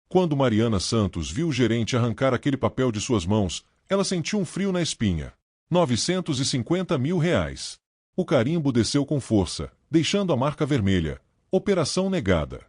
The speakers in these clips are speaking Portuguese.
Quando Mariana Santos viu o gerente arrancar aquele papel de suas mãos, ela sentiu um frio na espinha. R$ 950 mil. O carimbo desceu com força, deixando a marca vermelha. Operação negada.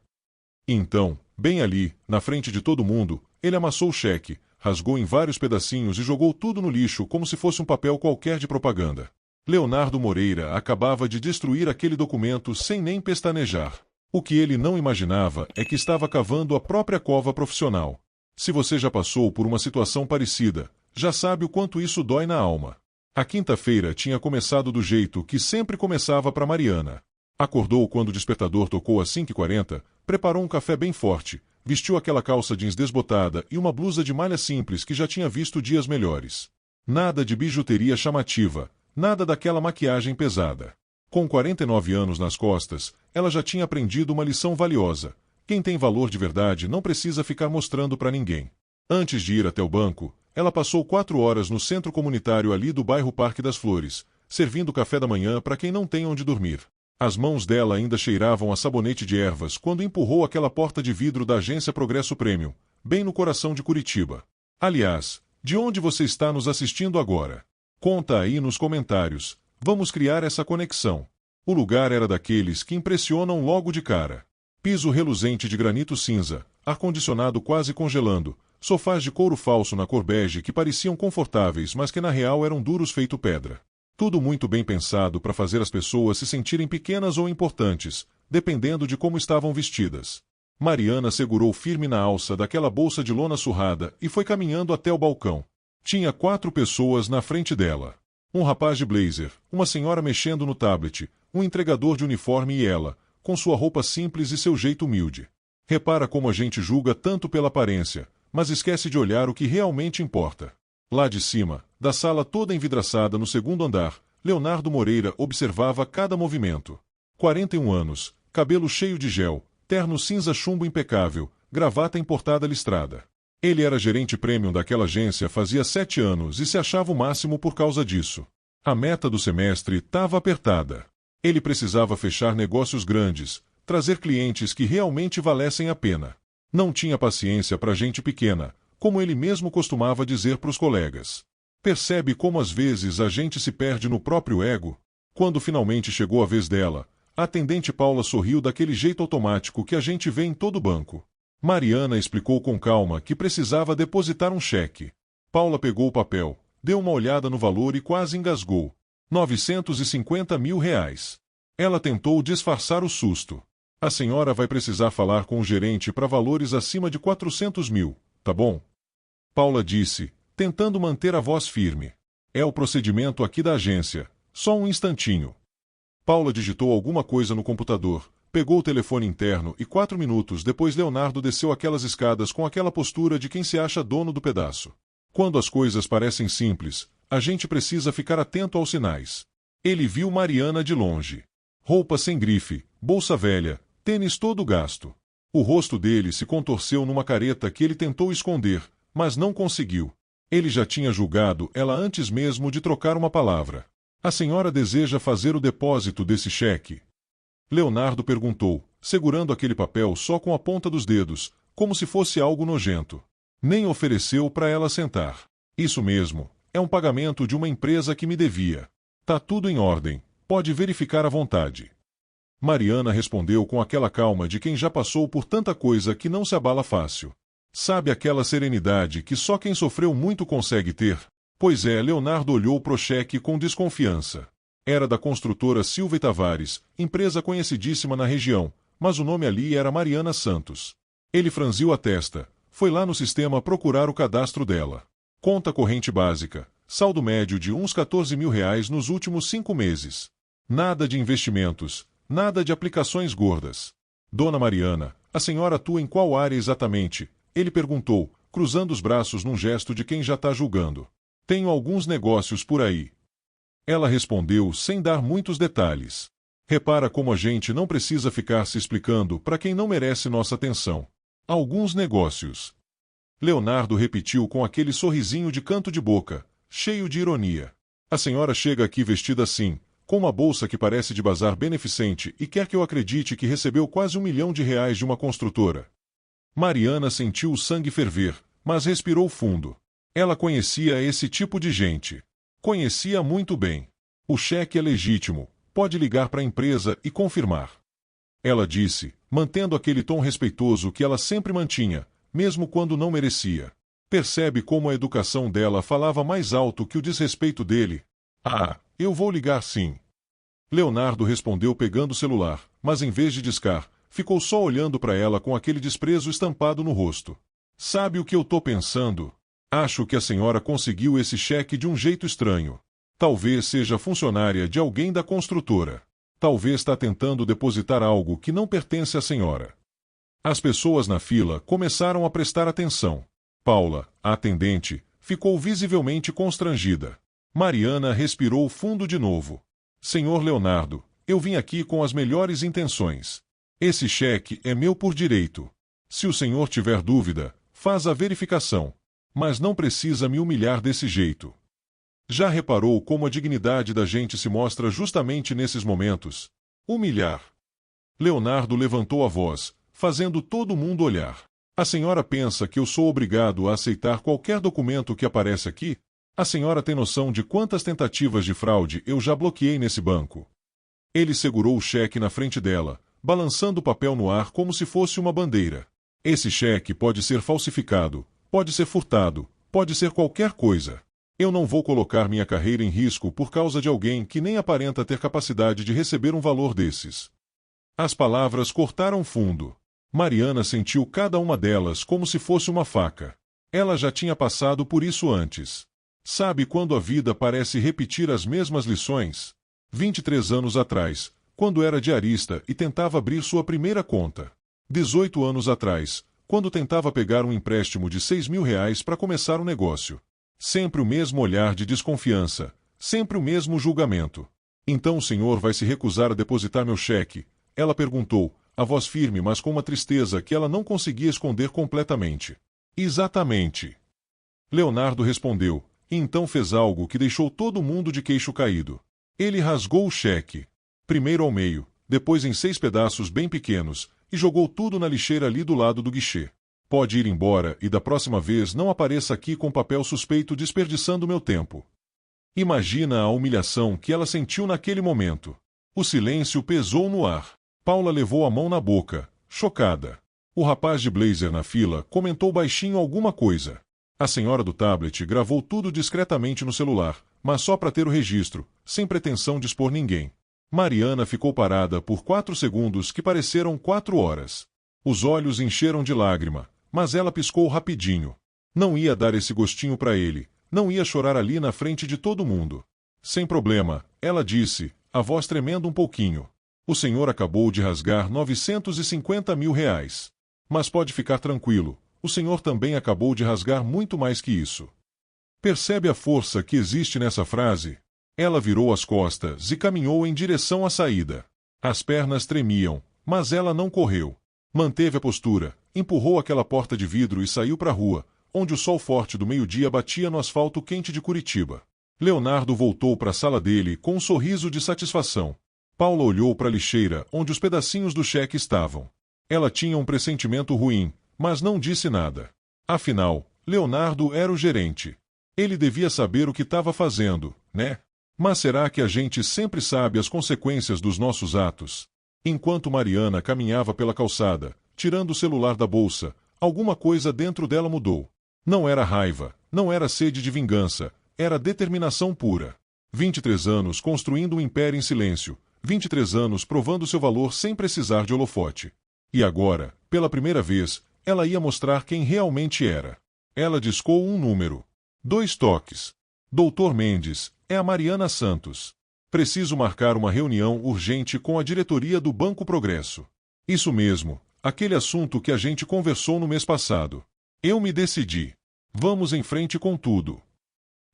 Então, bem ali, na frente de todo mundo, ele amassou o cheque, rasgou em vários pedacinhos e jogou tudo no lixo como se fosse um papel qualquer de propaganda. Leonardo Moreira acabava de destruir aquele documento sem nem pestanejar. O que ele não imaginava é que estava cavando a própria cova profissional. Se você já passou por uma situação parecida, já sabe o quanto isso dói na alma. A quinta-feira tinha começado do jeito que sempre começava para Mariana. Acordou quando o despertador tocou às 5h40, preparou um café bem forte, vestiu aquela calça jeans desbotada e uma blusa de malha simples que já tinha visto dias melhores. Nada de bijuteria chamativa, nada daquela maquiagem pesada. Com 49 anos nas costas, ela já tinha aprendido uma lição valiosa. Quem tem valor de verdade não precisa ficar mostrando para ninguém. Antes de ir até o banco, ela passou 4 horas no centro comunitário ali do bairro Parque das Flores, servindo café da manhã para quem não tem onde dormir. As mãos dela ainda cheiravam a sabonete de ervas quando empurrou aquela porta de vidro da agência Progresso Premium, bem no coração de Curitiba. Aliás, de onde você está nos assistindo agora? Conta aí nos comentários. Vamos criar essa conexão. O lugar era daqueles que impressionam logo de cara. Piso reluzente de granito cinza, ar-condicionado quase congelando, sofás de couro falso na cor bege que pareciam confortáveis, mas que na real eram duros feito pedra. Tudo muito bem pensado para fazer as pessoas se sentirem pequenas ou importantes, dependendo de como estavam vestidas. Mariana segurou firme na alça daquela bolsa de lona surrada e foi caminhando até o balcão. Tinha 4 pessoas na frente dela. Um rapaz de blazer, uma senhora mexendo no tablet, um entregador de uniforme e ela, com sua roupa simples e seu jeito humilde. Repara como a gente julga tanto pela aparência, mas esquece de olhar o que realmente importa. Lá de cima, da sala toda envidraçada no segundo andar, Leonardo Moreira observava cada movimento. 41 anos, cabelo cheio de gel, terno cinza chumbo impecável, gravata importada listrada. Ele era gerente premium daquela agência fazia 7 anos e se achava o máximo por causa disso. A meta do semestre estava apertada. Ele precisava fechar negócios grandes, trazer clientes que realmente valessem a pena. Não tinha paciência para gente pequena, como ele mesmo costumava dizer para os colegas. Percebe como às vezes a gente se perde no próprio ego? Quando finalmente chegou a vez dela, a atendente Paula sorriu daquele jeito automático que a gente vê em todo banco. Mariana explicou com calma que precisava depositar um cheque. Paula pegou o papel, deu uma olhada no valor e quase engasgou. R$ 950 mil. Ela tentou disfarçar o susto. A senhora vai precisar falar com o gerente para valores acima de 400 mil, tá bom? Paula disse, tentando manter a voz firme. É o procedimento aqui da agência. Só um instantinho. Paula digitou alguma coisa no computador, pegou o telefone interno e 4 minutos depois Leonardo desceu aquelas escadas com aquela postura de quem se acha dono do pedaço. Quando as coisas parecem simples, a gente precisa ficar atento aos sinais. Ele viu Mariana de longe. Roupa sem grife, bolsa velha, tênis todo gasto. O rosto dele se contorceu numa careta que ele tentou esconder, mas não conseguiu. Ele já tinha julgado ela antes mesmo de trocar uma palavra. A senhora deseja fazer o depósito desse cheque? Leonardo perguntou, segurando aquele papel só com a ponta dos dedos, como se fosse algo nojento. Nem ofereceu para ela sentar. Isso mesmo, é um pagamento de uma empresa que me devia. Tá tudo em ordem, pode verificar à vontade. Mariana respondeu com aquela calma de quem já passou por tanta coisa que não se abala fácil. Sabe aquela serenidade que só quem sofreu muito consegue ter? Pois é, Leonardo olhou pro cheque com desconfiança. Era da construtora Silva e Tavares, empresa conhecidíssima na região, mas o nome ali era Mariana Santos. Ele franziu a testa, foi lá no sistema procurar o cadastro dela. Conta corrente básica, saldo médio de uns R$ 14 mil nos últimos 5 meses. Nada de investimentos, nada de aplicações gordas. Dona Mariana, a senhora atua em qual área exatamente? Ele perguntou, cruzando os braços num gesto de quem já está julgando. Tenho alguns negócios por aí. Ela respondeu sem dar muitos detalhes. Repara como a gente não precisa ficar se explicando para quem não merece nossa atenção. Alguns negócios. Leonardo repetiu com aquele sorrisinho de canto de boca, cheio de ironia. A senhora chega aqui vestida assim, com uma bolsa que parece de bazar beneficente e quer que eu acredite que recebeu quase R$ 1 milhão de uma construtora. Mariana sentiu o sangue ferver, mas respirou fundo. Ela conhecia esse tipo de gente. Conhecia muito bem. O cheque é legítimo, pode ligar para a empresa e confirmar. Ela disse, mantendo aquele tom respeitoso que ela sempre mantinha, mesmo quando não merecia. Percebe como a educação dela falava mais alto que o desrespeito dele? Ah, eu vou ligar sim. Leonardo respondeu pegando o celular, mas em vez de discar, ficou só olhando para ela com aquele desprezo estampado no rosto. Sabe o que eu tô pensando? Acho que a senhora conseguiu esse cheque de um jeito estranho. Talvez seja funcionária de alguém da construtora. Talvez está tentando depositar algo que não pertence à senhora. As pessoas na fila começaram a prestar atenção. Paula, a atendente, ficou visivelmente constrangida. Mariana respirou fundo de novo. Senhor Leonardo, eu vim aqui com as melhores intenções. Esse cheque é meu por direito. Se o senhor tiver dúvida, faz a verificação. Mas não precisa me humilhar desse jeito. Já reparou como a dignidade da gente se mostra justamente nesses momentos? Humilhar. Leonardo levantou a voz, fazendo todo mundo olhar. A senhora pensa que eu sou obrigado a aceitar qualquer documento que aparece aqui? A senhora tem noção de quantas tentativas de fraude eu já bloqueei nesse banco? Ele segurou o cheque na frente dela, balançando o papel no ar como se fosse uma bandeira. Esse cheque pode ser falsificado, pode ser furtado, pode ser qualquer coisa. Eu não vou colocar minha carreira em risco por causa de alguém que nem aparenta ter capacidade de receber um valor desses. As palavras cortaram fundo. Mariana sentiu cada uma delas como se fosse uma faca. Ela já tinha passado por isso antes. Sabe quando a vida parece repetir as mesmas lições? 23 anos atrás, quando era diarista e tentava abrir sua primeira conta. 18 anos atrás, quando tentava pegar um empréstimo de R$ 6.000 para começar um negócio. Sempre o mesmo olhar de desconfiança, sempre o mesmo julgamento. Então o senhor vai se recusar a depositar meu cheque? Ela perguntou, a voz firme mas com uma tristeza que ela não conseguia esconder completamente. Exatamente. Leonardo respondeu, e então fez algo que deixou todo mundo de queixo caído. Ele rasgou o cheque. Primeiro ao meio, depois em 6 pedaços bem pequenos, e jogou tudo na lixeira ali do lado do guichê. Pode ir embora e da próxima vez não apareça aqui com papel suspeito desperdiçando meu tempo. Imagina a humilhação que ela sentiu naquele momento. O silêncio pesou no ar. Paula levou a mão na boca, chocada. O rapaz de blazer na fila comentou baixinho alguma coisa. A senhora do tablet gravou tudo discretamente no celular, mas só para ter o registro, sem pretensão de expor ninguém. Mariana ficou parada por 4 segundos que pareceram 4 horas. Os olhos encheram de lágrima, mas ela piscou rapidinho. Não ia dar esse gostinho para ele, não ia chorar ali na frente de todo mundo. Sem problema, ela disse, a voz tremendo um pouquinho. O senhor acabou de rasgar R$ 950 mil. Mas pode ficar tranquilo, o senhor também acabou de rasgar muito mais que isso. Percebe a força que existe nessa frase? Ela virou as costas e caminhou em direção à saída. As pernas tremiam, mas ela não correu. Manteve a postura, empurrou aquela porta de vidro e saiu para a rua, onde o sol forte do meio-dia batia no asfalto quente de Curitiba. Leonardo voltou para a sala dele com um sorriso de satisfação. Paula olhou para a lixeira onde os pedacinhos do cheque estavam. Ela tinha um pressentimento ruim, mas não disse nada. Afinal, Leonardo era o gerente. Ele devia saber o que estava fazendo, né? Mas será que a gente sempre sabe as consequências dos nossos atos? Enquanto Mariana caminhava pela calçada, tirando o celular da bolsa, alguma coisa dentro dela mudou. Não era raiva, não era sede de vingança, era determinação pura. 23 anos construindo um império em silêncio, 23 anos provando seu valor sem precisar de holofote. E agora, pela primeira vez, ela ia mostrar quem realmente era. Ela discou um número. 2 toques. Doutor Mendes, é a Mariana Santos. Preciso marcar uma reunião urgente com a diretoria do Banco Progresso. Isso mesmo, aquele assunto que a gente conversou no mês passado. Eu me decidi. Vamos em frente com tudo.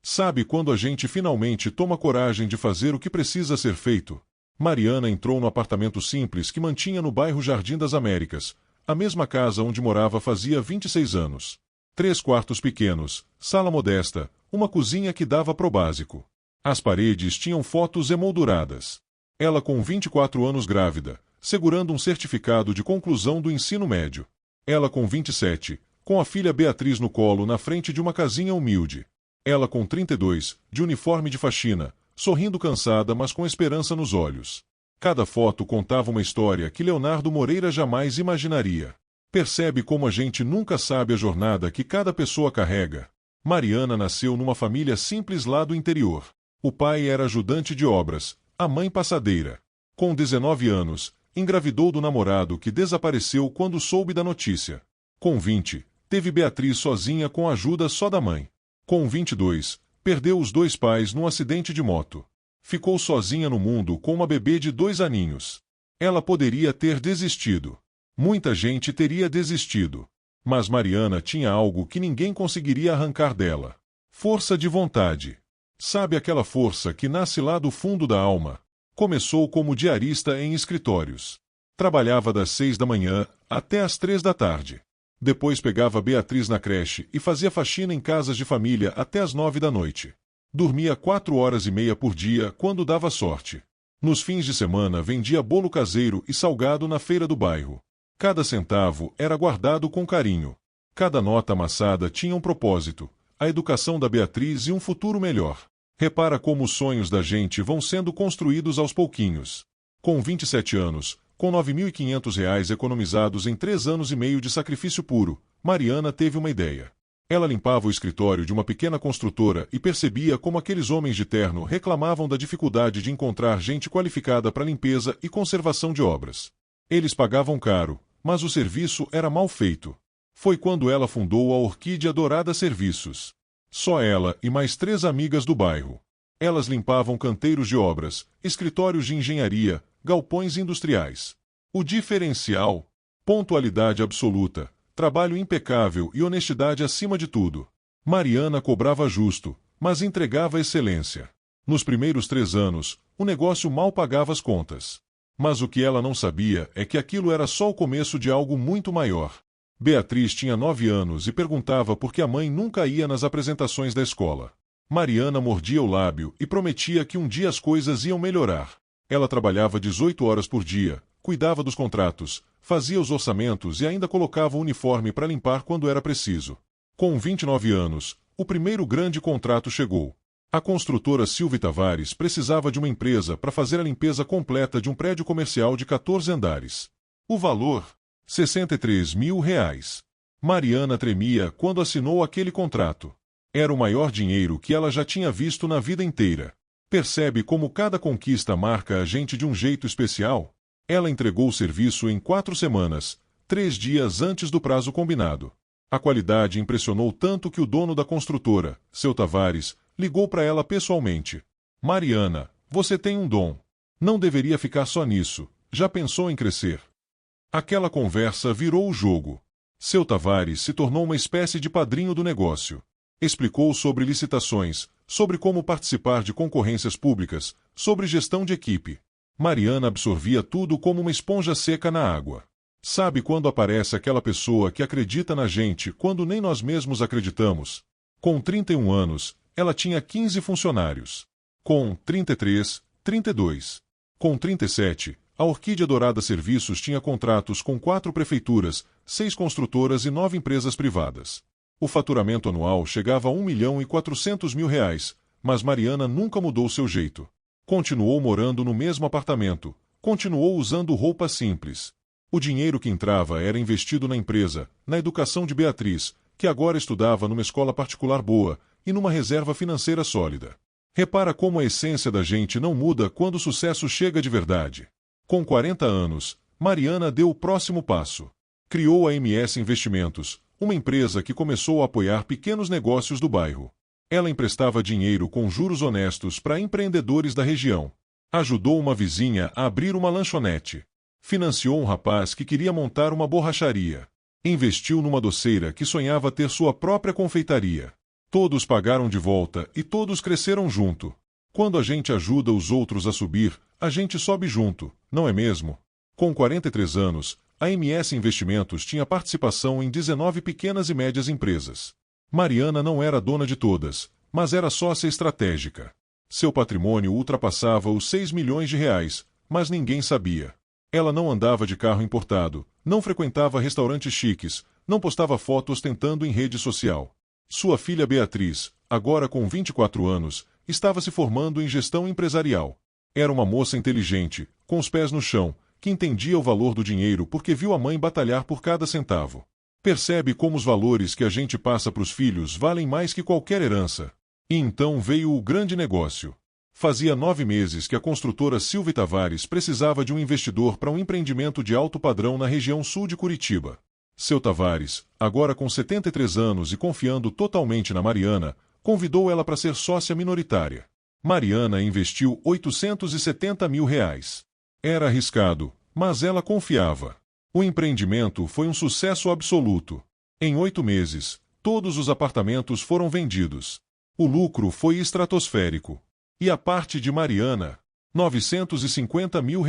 Sabe quando a gente finalmente toma coragem de fazer o que precisa ser feito? Mariana entrou no apartamento simples que mantinha no bairro Jardim das Américas, a mesma casa onde morava fazia 26 anos. 3 quartos pequenos, sala modesta, uma cozinha que dava pro básico. As paredes tinham fotos emolduradas. Ela com 24 anos grávida, segurando um certificado de conclusão do ensino médio. Ela com 27, com a filha Beatriz no colo na frente de uma casinha humilde. Ela com 32, de uniforme de faxina, sorrindo cansada mas com esperança nos olhos. Cada foto contava uma história que Leonardo Moreira jamais imaginaria. Percebe como a gente nunca sabe a jornada que cada pessoa carrega. Mariana nasceu numa família simples lá do interior. O pai era ajudante de obras, a mãe passadeira. Com 19 anos, engravidou do namorado que desapareceu quando soube da notícia. Com 20, teve Beatriz sozinha com a ajuda só da mãe. Com 22, perdeu os dois pais num acidente de moto. Ficou sozinha no mundo com uma bebê de 2 aninhos. Ela poderia ter desistido. Muita gente teria desistido. Mas Mariana tinha algo que ninguém conseguiria arrancar dela. Força de vontade. Sabe aquela força que nasce lá do fundo da alma? Começou como diarista em escritórios. Trabalhava das 6 da manhã até às 3 da tarde. Depois pegava Beatriz na creche e fazia faxina em casas de família até às 9 da noite. Dormia 4 horas e meia por dia quando dava sorte. Nos fins de semana vendia bolo caseiro e salgado na feira do bairro. Cada centavo era guardado com carinho. Cada nota amassada tinha um propósito, a educação da Beatriz e um futuro melhor. Repara como os sonhos da gente vão sendo construídos aos pouquinhos. Com 27 anos, com R$ 9.500 economizados em 3 anos e meio de sacrifício puro, Mariana teve uma ideia. Ela limpava o escritório de uma pequena construtora e percebia como aqueles homens de terno reclamavam da dificuldade de encontrar gente qualificada para limpeza e conservação de obras. Eles pagavam caro, mas o serviço era mal feito. Foi quando ela fundou a Orquídea Dourada Serviços. Só ela e mais 3 amigas do bairro. Elas limpavam canteiros de obras, escritórios de engenharia, galpões industriais. O diferencial? Pontualidade absoluta, trabalho impecável e honestidade acima de tudo. Mariana cobrava justo, mas entregava excelência. Nos primeiros 3 anos, o negócio mal pagava as contas. Mas o que ela não sabia é que aquilo era só o começo de algo muito maior. Beatriz tinha 9 anos e perguntava por que a mãe nunca ia nas apresentações da escola. Mariana mordia o lábio e prometia que um dia as coisas iam melhorar. Ela trabalhava 18 horas por dia, cuidava dos contratos, fazia os orçamentos e ainda colocava o uniforme para limpar quando era preciso. Com 29 anos, o primeiro grande contrato chegou. A construtora Silva Tavares precisava de uma empresa para fazer a limpeza completa de um prédio comercial de 14 andares. O valor? R$ 63 mil. Mariana tremia quando assinou aquele contrato. Era o maior dinheiro que ela já tinha visto na vida inteira. Percebe como cada conquista marca a gente de um jeito especial? Ela entregou o serviço em 4 semanas, 3 dias antes do prazo combinado. A qualidade impressionou tanto que o dono da construtora, seu Tavares, ligou para ela pessoalmente. Mariana, você tem um dom. Não deveria ficar só nisso. Já pensou em crescer? Aquela conversa virou o jogo. Seu Tavares se tornou uma espécie de padrinho do negócio. Explicou sobre licitações, sobre como participar de concorrências públicas, sobre gestão de equipe. Mariana absorvia tudo como uma esponja seca na água. Sabe quando aparece aquela pessoa que acredita na gente quando nem nós mesmos acreditamos? Com 31 anos, ela tinha 15 funcionários. Com 33, 32. Com 37, a Orquídea Dourada Serviços tinha contratos com 4 prefeituras, 6 construtoras e 9 empresas privadas. O faturamento anual chegava a R$ 1.400.000, mas Mariana nunca mudou seu jeito. Continuou morando no mesmo apartamento, continuou usando roupa simples. O dinheiro que entrava era investido na empresa, na educação de Beatriz, que agora estudava numa escola particular boa, e numa reserva financeira sólida. Repara como a essência da gente não muda quando o sucesso chega de verdade. Com 40 anos, Mariana deu o próximo passo. Criou a MS Investimentos, uma empresa que começou a apoiar pequenos negócios do bairro. Ela emprestava dinheiro com juros honestos para empreendedores da região. Ajudou uma vizinha a abrir uma lanchonete. Financiou um rapaz que queria montar uma borracharia. Investiu numa doceira que sonhava ter sua própria confeitaria. Todos pagaram de volta e todos cresceram junto. Quando a gente ajuda os outros a subir, a gente sobe junto, não é mesmo? Com 43 anos, a MS Investimentos tinha participação em 19 pequenas e médias empresas. Mariana não era dona de todas, mas era sócia estratégica. Seu patrimônio ultrapassava os R$ 6 milhões, mas ninguém sabia. Ela não andava de carro importado, não frequentava restaurantes chiques, não postava fotos ostentando em rede social. Sua filha Beatriz, agora com 24 anos, estava se formando em gestão empresarial. Era uma moça inteligente, com os pés no chão, que entendia o valor do dinheiro porque viu a mãe batalhar por cada centavo. Percebe como os valores que a gente passa para os filhos valem mais que qualquer herança. E então veio o grande negócio. Fazia 9 meses que a construtora Silva e Tavares precisava de um investidor para um empreendimento de alto padrão na região sul de Curitiba. Seu Tavares, agora com 73 anos e confiando totalmente na Mariana, convidou ela para ser sócia minoritária. Mariana investiu R$ 870 mil. Era arriscado, mas ela confiava. O empreendimento foi um sucesso absoluto. Em 8 meses, todos os apartamentos foram vendidos. O lucro foi estratosférico. E a parte de Mariana? R$ 950 mil.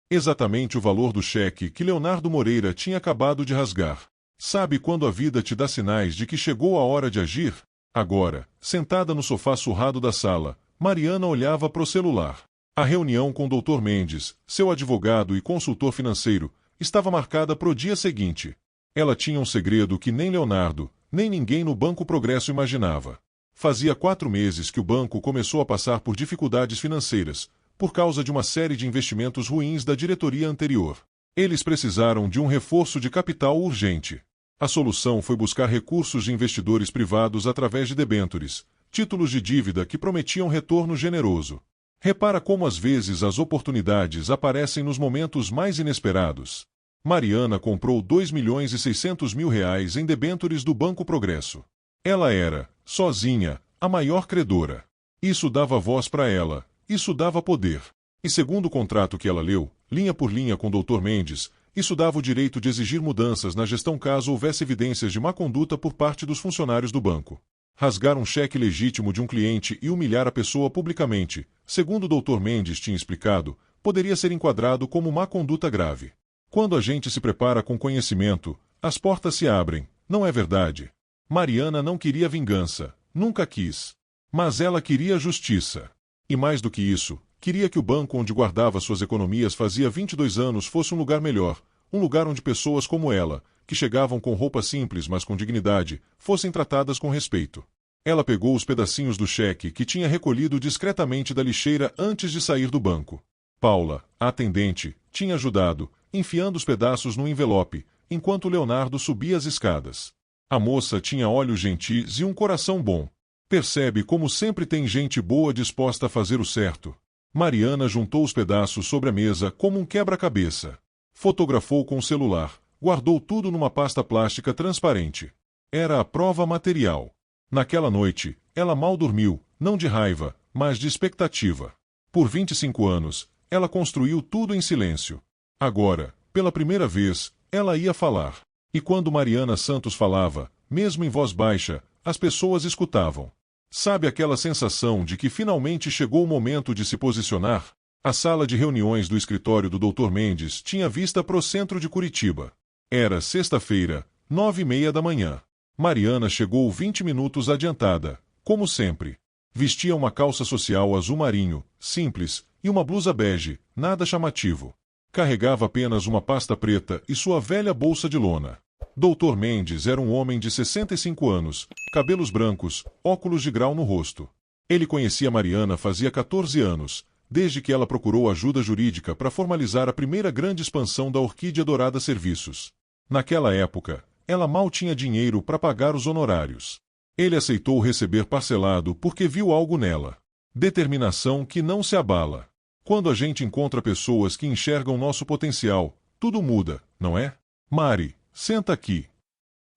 Exatamente o valor do cheque que Leonardo Moreira tinha acabado de rasgar. Sabe quando a vida te dá sinais de que chegou a hora de agir? Agora, sentada no sofá surrado da sala, Mariana olhava para o celular. A reunião com o Dr. Mendes, seu advogado e consultor financeiro, estava marcada para o dia seguinte. Ela tinha um segredo que nem Leonardo, nem ninguém no Banco Progresso imaginava. Fazia 4 meses que o banco começou a passar por dificuldades financeiras, por causa de uma série de investimentos ruins da diretoria anterior. Eles precisaram de um reforço de capital urgente. A solução foi buscar recursos de investidores privados através de debêntures, títulos de dívida que prometiam retorno generoso. Repara como às vezes as oportunidades aparecem nos momentos mais inesperados. Mariana comprou R$ 2.600.000 em debêntures do Banco Progresso. Ela era, sozinha, a maior credora. Isso dava voz para ela, isso dava poder. E segundo o contrato que ela leu, linha por linha com o Dr. Mendes, isso dava o direito de exigir mudanças na gestão caso houvesse evidências de má conduta por parte dos funcionários do banco. Rasgar um cheque legítimo de um cliente e humilhar a pessoa publicamente, segundo o Dr. Mendes tinha explicado, poderia ser enquadrado como má conduta grave. Quando a gente se prepara com conhecimento, as portas se abrem, não é verdade? Mariana não queria vingança, nunca quis. Mas ela queria justiça. E mais do que isso, queria que o banco onde guardava suas economias fazia 22 anos fosse um lugar melhor, um lugar onde pessoas como ela, que chegavam com roupa simples mas com dignidade, fossem tratadas com respeito. Ela pegou os pedacinhos do cheque que tinha recolhido discretamente da lixeira antes de sair do banco. Paula, a atendente, tinha ajudado, enfiando os pedaços no envelope, enquanto Leonardo subia as escadas. A moça tinha olhos gentis e um coração bom. Percebe como sempre tem gente boa disposta a fazer o certo. Mariana juntou os pedaços sobre a mesa como um quebra-cabeça. Fotografou com o celular, guardou tudo numa pasta plástica transparente. Era a prova material. Naquela noite, ela mal dormiu, não de raiva, mas de expectativa. Por 25 anos, ela construiu tudo em silêncio. Agora, pela primeira vez, ela ia falar. E quando Mariana Santos falava, mesmo em voz baixa, as pessoas escutavam. Sabe aquela sensação de que finalmente chegou o momento de se posicionar? A sala de reuniões do escritório do Dr. Mendes tinha vista para o centro de Curitiba. Era sexta-feira, 9h30 da manhã. Mariana chegou 20 minutos adiantada, como sempre. Vestia uma calça social azul marinho, simples, e uma blusa bege, nada chamativo. Carregava apenas uma pasta preta e sua velha bolsa de lona. Dr. Mendes era um homem de 65 anos, cabelos brancos, óculos de grau no rosto. Ele conhecia Mariana fazia 14 anos, desde que ela procurou ajuda jurídica para formalizar a primeira grande expansão da Orquídea Dourada Serviços. Naquela época, ela mal tinha dinheiro para pagar os honorários. Ele aceitou receber parcelado porque viu algo nela. Determinação que não se abala. Quando a gente encontra pessoas que enxergam nosso potencial, tudo muda, não é? Mari, senta aqui.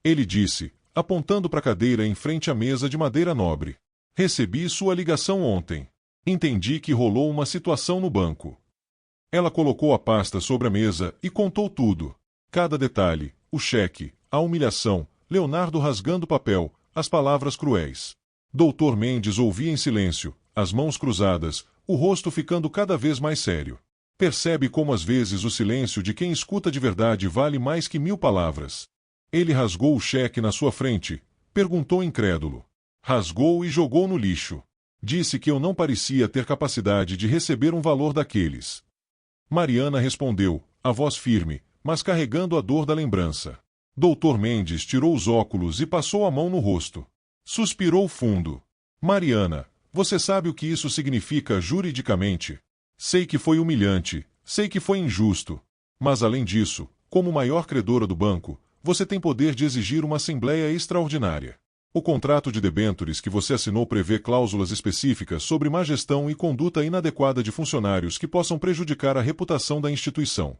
Ele disse, apontando para a cadeira em frente à mesa de madeira nobre. Recebi sua ligação ontem. Entendi que rolou uma situação no banco. Ela colocou a pasta sobre a mesa e contou tudo. Cada detalhe, o cheque, a humilhação, Leonardo rasgando papel, as palavras cruéis. Dr. Mendes ouvia em silêncio, as mãos cruzadas, o rosto ficando cada vez mais sério. Percebe como às vezes o silêncio de quem escuta de verdade vale mais que 1000 palavras. Ele rasgou o cheque na sua frente, perguntou incrédulo. Rasgou e jogou no lixo. Disse que eu não parecia ter capacidade de receber um valor daqueles. Mariana respondeu, a voz firme, mas carregando a dor da lembrança. Dr. Mendes tirou os óculos e passou a mão no rosto. Suspirou fundo. Mariana, você sabe o que isso significa juridicamente? Sei que foi humilhante, sei que foi injusto. Mas além disso, como maior credora do banco, você tem poder de exigir uma assembleia extraordinária. O contrato de debêntures que você assinou prevê cláusulas específicas sobre má gestão e conduta inadequada de funcionários que possam prejudicar a reputação da instituição.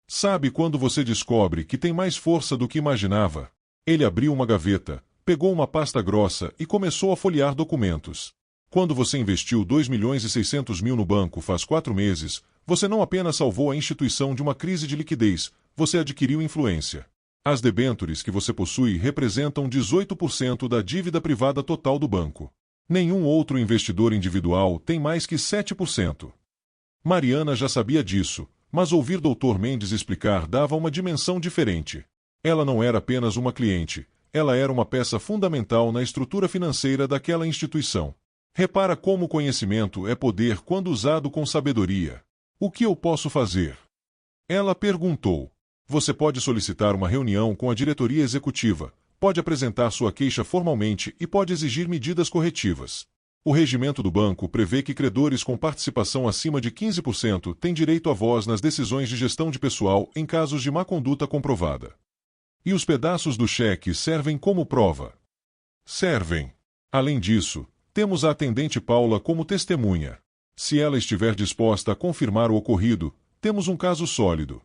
Sabe quando você descobre que tem mais força do que imaginava? Ele abriu uma gaveta, pegou uma pasta grossa e começou a folhear documentos. Quando você investiu 2.600.000 no banco faz 4 meses, você não apenas salvou a instituição de uma crise de liquidez, você adquiriu influência. As debêntures que você possui representam 18% da dívida privada total do banco. Nenhum outro investidor individual tem mais que 7%. Mariana já sabia disso, mas ouvir Dr. Mendes explicar dava uma dimensão diferente. Ela não era apenas uma cliente, ela era uma peça fundamental na estrutura financeira daquela instituição. Repara como o conhecimento é poder quando usado com sabedoria. O que eu posso fazer? Ela perguntou. Você pode solicitar uma reunião com a diretoria executiva, pode apresentar sua queixa formalmente e pode exigir medidas corretivas. O regimento do banco prevê que credores com participação acima de 15% têm direito a voz nas decisões de gestão de pessoal em casos de má conduta comprovada. E os pedaços do cheque servem como prova? Servem. Além disso, temos a atendente Paula como testemunha. Se ela estiver disposta a confirmar o ocorrido, temos um caso sólido.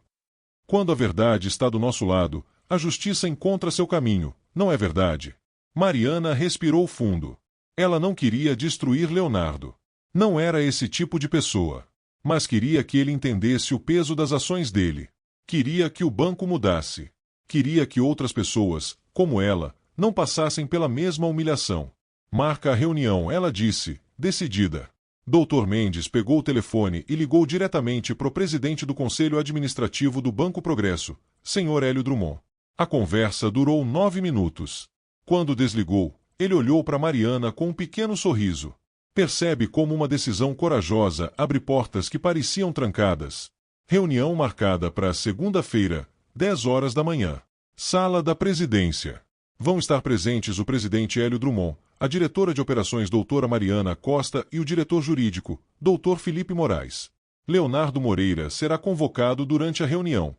Quando a verdade está do nosso lado, a justiça encontra seu caminho, não é verdade? Mariana respirou fundo. Ela não queria destruir Leonardo. Não era esse tipo de pessoa. Mas queria que ele entendesse o peso das ações dele. Queria que o banco mudasse. Queria que outras pessoas, como ela, não passassem pela mesma humilhação. Marca a reunião, ela disse, decidida. Dr. Mendes pegou o telefone e ligou diretamente para o presidente do Conselho Administrativo do Banco Progresso, Sr. Hélio Drummond. A conversa durou 9 minutos. Quando desligou, ele olhou para Mariana com um pequeno sorriso. Percebe como uma decisão corajosa abre portas que pareciam trancadas. Reunião marcada para segunda-feira, 10 horas da manhã. Sala da Presidência. Vão estar presentes o presidente Hélio Drummond, a diretora de operações doutora Mariana Costa e o diretor jurídico, Dr. Felipe Moraes. Leonardo Moreira será convocado durante a reunião.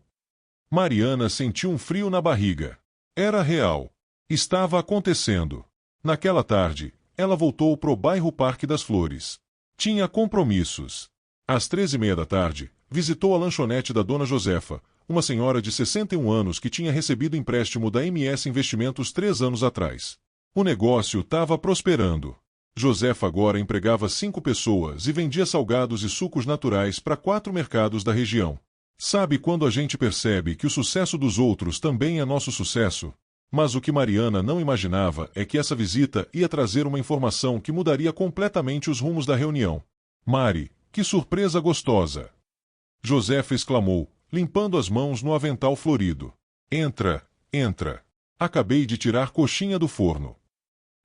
Mariana sentiu um frio na barriga. Era real. Estava acontecendo. Naquela tarde, ela voltou para o bairro Parque das Flores. Tinha compromissos. Às 13h30 da tarde, visitou a lanchonete da dona Josefa, uma senhora de 61 anos que tinha recebido empréstimo da MS Investimentos 3 anos atrás. O negócio estava prosperando. Josefa agora empregava 5 pessoas e vendia salgados e sucos naturais para 4 mercados da região. Sabe quando a gente percebe que o sucesso dos outros também é nosso sucesso? Mas o que Mariana não imaginava é que essa visita ia trazer uma informação que mudaria completamente os rumos da reunião. Mari, que surpresa gostosa! Josefa exclamou, limpando as mãos no avental florido. Entra, entra. Acabei de tirar coxinha do forno.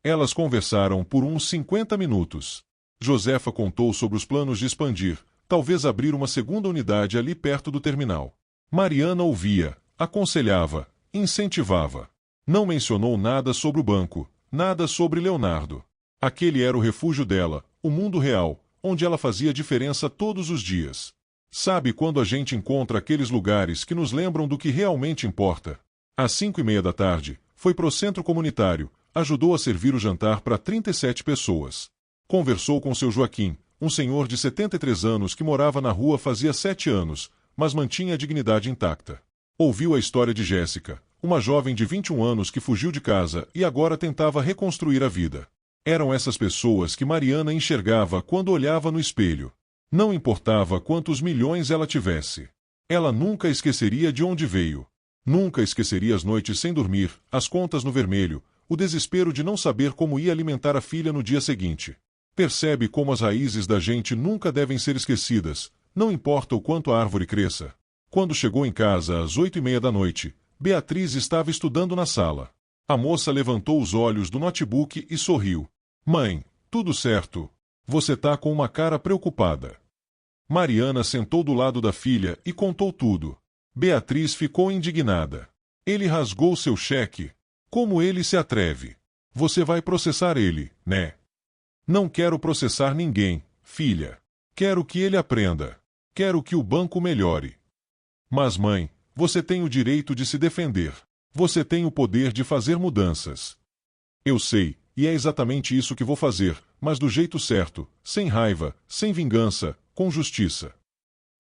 Elas conversaram por uns 50 minutos. Josefa contou sobre os planos de expandir, talvez abrir uma segunda unidade ali perto do terminal. Mariana ouvia, aconselhava, incentivava. Não mencionou nada sobre o banco, nada sobre Leonardo. Aquele era o refúgio dela, o mundo real, onde ela fazia diferença todos os dias. Sabe quando a gente encontra aqueles lugares que nos lembram do que realmente importa? Às 5h30 da tarde, foi pro centro comunitário, ajudou a servir o jantar para 37 pessoas. Conversou com seu Joaquim, um senhor de 73 anos que morava na rua fazia 7 anos, mas mantinha a dignidade intacta. Ouviu a história de Jéssica, uma jovem de 21 anos que fugiu de casa e agora tentava reconstruir a vida. Eram essas pessoas que Mariana enxergava quando olhava no espelho. Não importava quantos milhões ela tivesse. Ela nunca esqueceria de onde veio. Nunca esqueceria as noites sem dormir, as contas no vermelho, o desespero de não saber como ia alimentar a filha no dia seguinte. Percebe como as raízes da gente nunca devem ser esquecidas, não importa o quanto a árvore cresça. Quando chegou em casa às 8h30 da noite, Beatriz estava estudando na sala. A moça levantou os olhos do notebook e sorriu. Mãe, tudo certo. Você tá com uma cara preocupada. Mariana sentou do lado da filha e contou tudo. Beatriz ficou indignada. Ele rasgou seu cheque. Como ele se atreve? Você vai processar ele, né? Não quero processar ninguém, filha. Quero que ele aprenda. Quero que o banco melhore. Mas, mãe, você tem o direito de se defender. Você tem o poder de fazer mudanças. Eu sei, e é exatamente isso que vou fazer, mas do jeito certo, sem raiva, sem vingança, com justiça.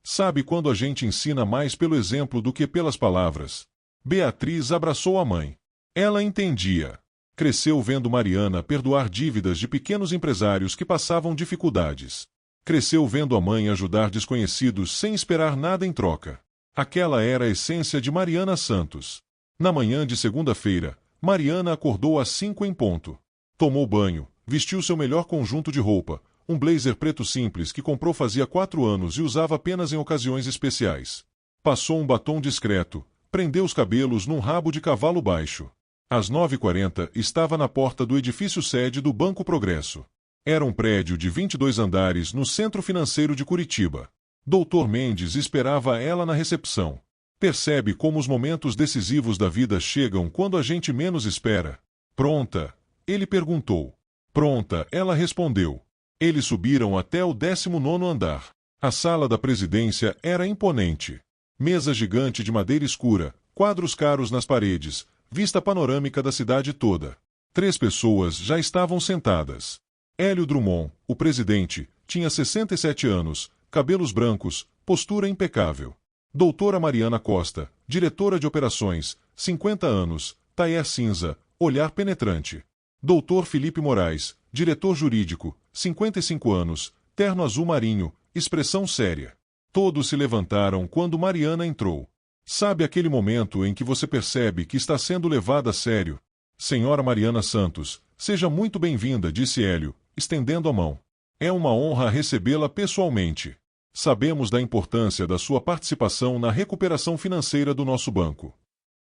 Sabe quando a gente ensina mais pelo exemplo do que pelas palavras? Beatriz abraçou a mãe. Ela entendia. Cresceu vendo Mariana perdoar dívidas de pequenos empresários que passavam dificuldades. Cresceu vendo a mãe ajudar desconhecidos sem esperar nada em troca. Aquela era a essência de Mariana Santos. Na manhã de segunda-feira, Mariana acordou às 5 em ponto. Tomou banho, vestiu seu melhor conjunto de roupa, um blazer preto simples que comprou fazia 4 anos e usava apenas em ocasiões especiais. Passou um batom discreto, prendeu os cabelos num rabo de cavalo baixo. Às 9h40 estava na porta do edifício sede do Banco Progresso. Era um prédio de 22 andares no centro financeiro de Curitiba. Dr. Mendes esperava ela na recepção. Percebe como os momentos decisivos da vida chegam quando a gente menos espera. Pronta? Ele perguntou. Pronta, ela respondeu. Eles subiram até o 19º andar. A sala da presidência era imponente. Mesa gigante de madeira escura, quadros caros nas paredes, vista panorâmica da cidade toda. 3 pessoas já estavam sentadas. Hélio Drummond, o presidente, tinha 67 anos, cabelos brancos, postura impecável. Doutora Mariana Costa, diretora de operações, 50 anos, taier cinza, olhar penetrante. Doutor Felipe Moraes, diretor jurídico, 55 anos, terno azul marinho, expressão séria. Todos se levantaram quando Mariana entrou. Sabe aquele momento em que você percebe que está sendo levada a sério? Senhora Mariana Santos, seja muito bem-vinda, disse Hélio, estendendo a mão. É uma honra recebê-la pessoalmente. Sabemos da importância da sua participação na recuperação financeira do nosso banco.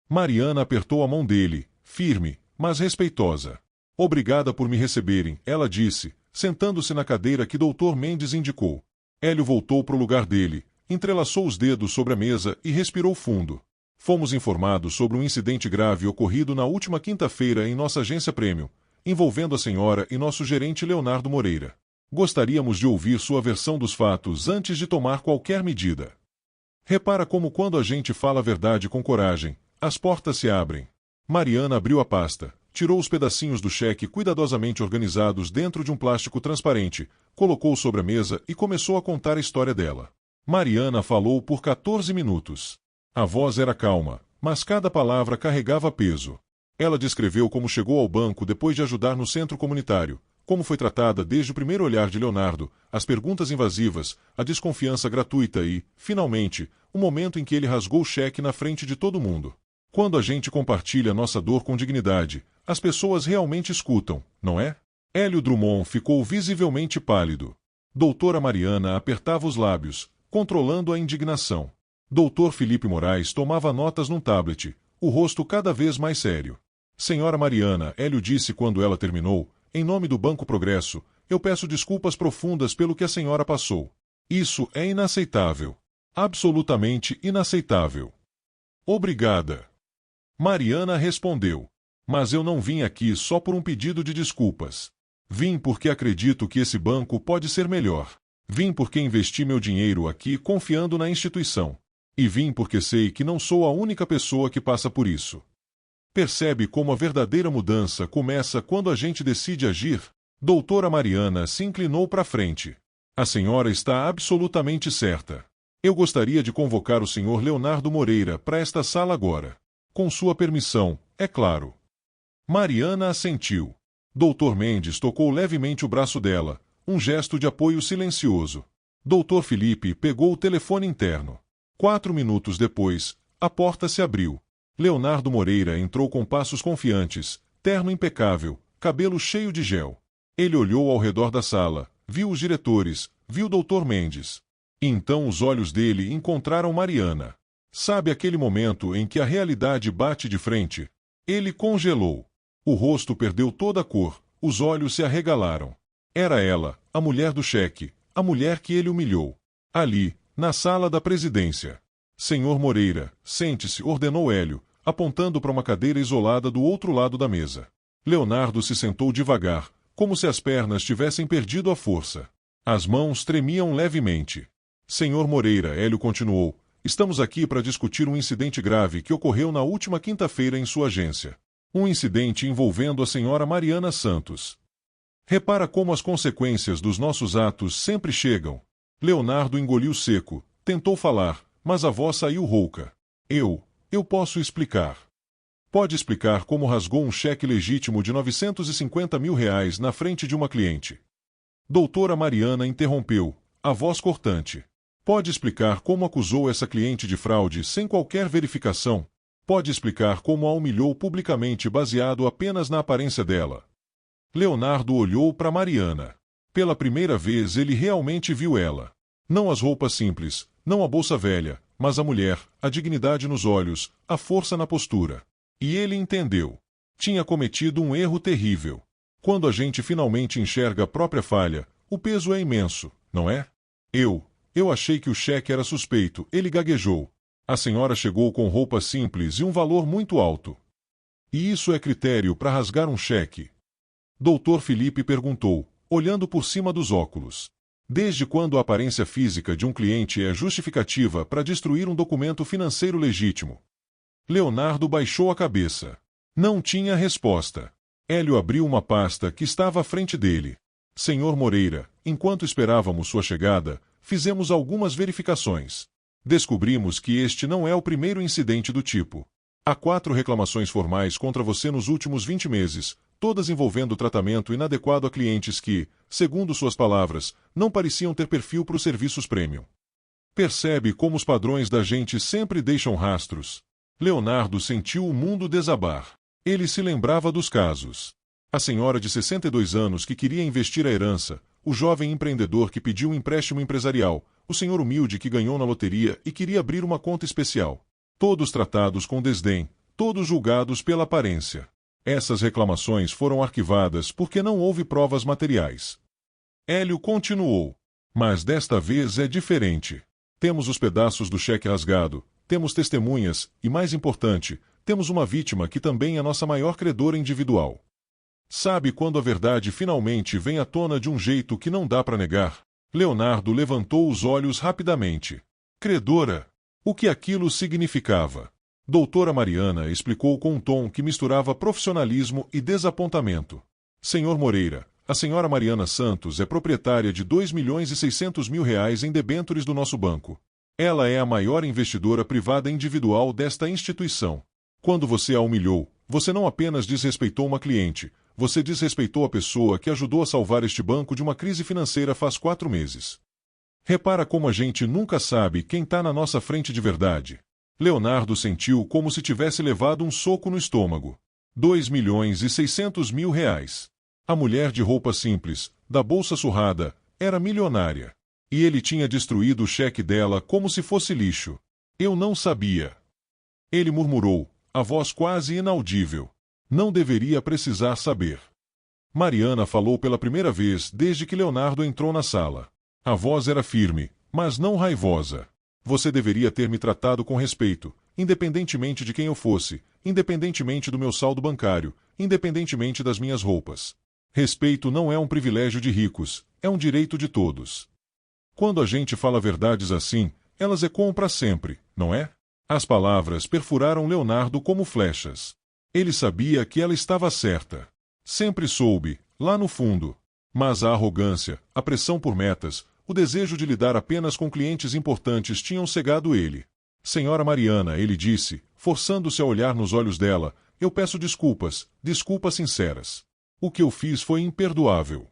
Mariana apertou a mão dele, firme, mas respeitosa. Obrigada por me receberem, ela disse, sentando-se na cadeira que Dr. Mendes indicou. Hélio voltou para o lugar dele, entrelaçou os dedos sobre a mesa e respirou fundo. Fomos informados sobre um incidente grave ocorrido na última quinta-feira em nossa agência Premium, envolvendo a senhora e nosso gerente Leonardo Moreira. Gostaríamos de ouvir sua versão dos fatos antes de tomar qualquer medida. Repara como quando a gente fala a verdade com coragem, as portas se abrem. Mariana abriu a pasta, tirou os pedacinhos do cheque cuidadosamente organizados dentro de um plástico transparente, colocou sobre a mesa e começou a contar a história dela. Mariana falou por 14 minutos. A voz era calma, mas cada palavra carregava peso. Ela descreveu como chegou ao banco depois de ajudar no centro comunitário, como foi tratada desde o primeiro olhar de Leonardo, as perguntas invasivas, a desconfiança gratuita e, finalmente, o momento em que ele rasgou o cheque na frente de todo mundo. Quando a gente compartilha nossa dor com dignidade, as pessoas realmente escutam, não é? Hélio Drummond ficou visivelmente pálido. Doutora Mariana apertava os lábios, controlando a indignação. Doutor Felipe Moraes tomava notas num tablet, o rosto cada vez mais sério. Senhora Mariana, Hélio disse quando ela terminou, em nome do Banco Progresso, eu peço desculpas profundas pelo que a senhora passou. Isso é inaceitável. Absolutamente inaceitável. Obrigada. Mariana respondeu. Mas eu não vim aqui só por um pedido de desculpas. Vim porque acredito que esse banco pode ser melhor. Vim porque investi meu dinheiro aqui confiando na instituição. E vim porque sei que não sou a única pessoa que passa por isso. Percebe como a verdadeira mudança começa quando a gente decide agir? Doutora Mariana se inclinou para frente. A senhora está absolutamente certa. Eu gostaria de convocar o senhor Leonardo Moreira para esta sala agora. Com sua permissão, é claro. Mariana assentiu. Dr. Mendes tocou levemente o braço dela, um gesto de apoio silencioso. Dr. Felipe pegou o telefone interno. 4 minutos depois, a porta se abriu. Leonardo Moreira entrou com passos confiantes, terno impecável, cabelo cheio de gel. Ele olhou ao redor da sala, viu os diretores, viu Dr. Mendes. E então os olhos dele encontraram Mariana. Sabe aquele momento em que a realidade bate de frente? Ele congelou. O rosto perdeu toda a cor, os olhos se arregalaram. Era ela, a mulher do cheque, a mulher que ele humilhou. Ali, na sala da presidência. Senhor Moreira, sente-se, ordenou Hélio, apontando para uma cadeira isolada do outro lado da mesa. Leonardo se sentou devagar, como se as pernas tivessem perdido a força. As mãos tremiam levemente. Senhor Moreira, Hélio continuou, estamos aqui para discutir um incidente grave que ocorreu na última quinta-feira em sua agência. Um incidente envolvendo a senhora Mariana Santos. Repara como as consequências dos nossos atos sempre chegam. Leonardo engoliu seco, tentou falar, mas a voz saiu rouca. Eu posso explicar. Pode explicar como rasgou um cheque legítimo de R$ 950 mil na frente de uma cliente. Doutora Mariana interrompeu, a voz cortante. Pode explicar como acusou essa cliente de fraude sem qualquer verificação? Pode explicar como a humilhou publicamente baseado apenas na aparência dela? Leonardo olhou para Mariana. Pela primeira vez ele realmente viu ela. Não as roupas simples, não a bolsa velha, mas a mulher, a dignidade nos olhos, a força na postura. E ele entendeu. Tinha cometido um erro terrível. Quando a gente finalmente enxerga a própria falha, o peso é imenso, não é? Eu achei que o cheque era suspeito, ele gaguejou. A senhora chegou com roupas simples e um valor muito alto. E isso é critério para rasgar um cheque? Doutor Felipe perguntou, olhando por cima dos óculos. Desde quando a aparência física de um cliente é justificativa para destruir um documento financeiro legítimo? Leonardo baixou a cabeça. Não tinha resposta. Hélio abriu uma pasta que estava à frente dele. Senhor Moreira, enquanto esperávamos sua chegada, fizemos algumas verificações. Descobrimos que este não é o primeiro incidente do tipo. Há 4 reclamações formais contra você nos últimos 20 meses, todas envolvendo tratamento inadequado a clientes que, segundo suas palavras, não pareciam ter perfil para os serviços premium. Percebe como os padrões da gente sempre deixam rastros? Leonardo sentiu o mundo desabar. Ele se lembrava dos casos. A senhora de 62 anos que queria investir a herança, o jovem empreendedor que pediu um empréstimo empresarial, o senhor humilde que ganhou na loteria e queria abrir uma conta especial. Todos tratados com desdém, todos julgados pela aparência. Essas reclamações foram arquivadas porque não houve provas materiais. Hélio continuou. Mas desta vez é diferente. Temos os pedaços do cheque rasgado, temos testemunhas e, mais importante, temos uma vítima que também é nossa maior credora individual. Sabe quando a verdade finalmente vem à tona de um jeito que não dá para negar? Leonardo levantou os olhos rapidamente. Credora? O que aquilo significava? Doutora Mariana explicou com um tom que misturava profissionalismo e desapontamento. Senhor Moreira, a senhora Mariana Santos é proprietária de R$ 2.600.000 em debêntures do nosso banco. Ela é a maior investidora privada individual desta instituição. Quando você a humilhou, você não apenas desrespeitou uma cliente, você desrespeitou a pessoa que ajudou a salvar este banco de uma crise financeira faz 4 meses. Repara como a gente nunca sabe quem está na nossa frente de verdade. Leonardo sentiu como se tivesse levado um soco no estômago. R$ 2.600.000. A mulher de roupa simples, da bolsa surrada, era milionária. E ele tinha destruído o cheque dela como se fosse lixo. Eu não sabia. Ele murmurou, a voz quase inaudível. Não deveria precisar saber. Mariana falou pela primeira vez desde que Leonardo entrou na sala. A voz era firme, mas não raivosa. Você deveria ter me tratado com respeito, independentemente de quem eu fosse, independentemente do meu saldo bancário, independentemente das minhas roupas. Respeito não é um privilégio de ricos, é um direito de todos. Quando a gente fala verdades assim, elas ecoam para sempre, não é? As palavras perfuraram Leonardo como flechas. Ele sabia que ela estava certa. Sempre soube, lá no fundo. Mas a arrogância, a pressão por metas, o desejo de lidar apenas com clientes importantes tinham cegado ele. Senhora Mariana, ele disse, forçando-se a olhar nos olhos dela, eu peço desculpas, desculpas sinceras. O que eu fiz foi imperdoável.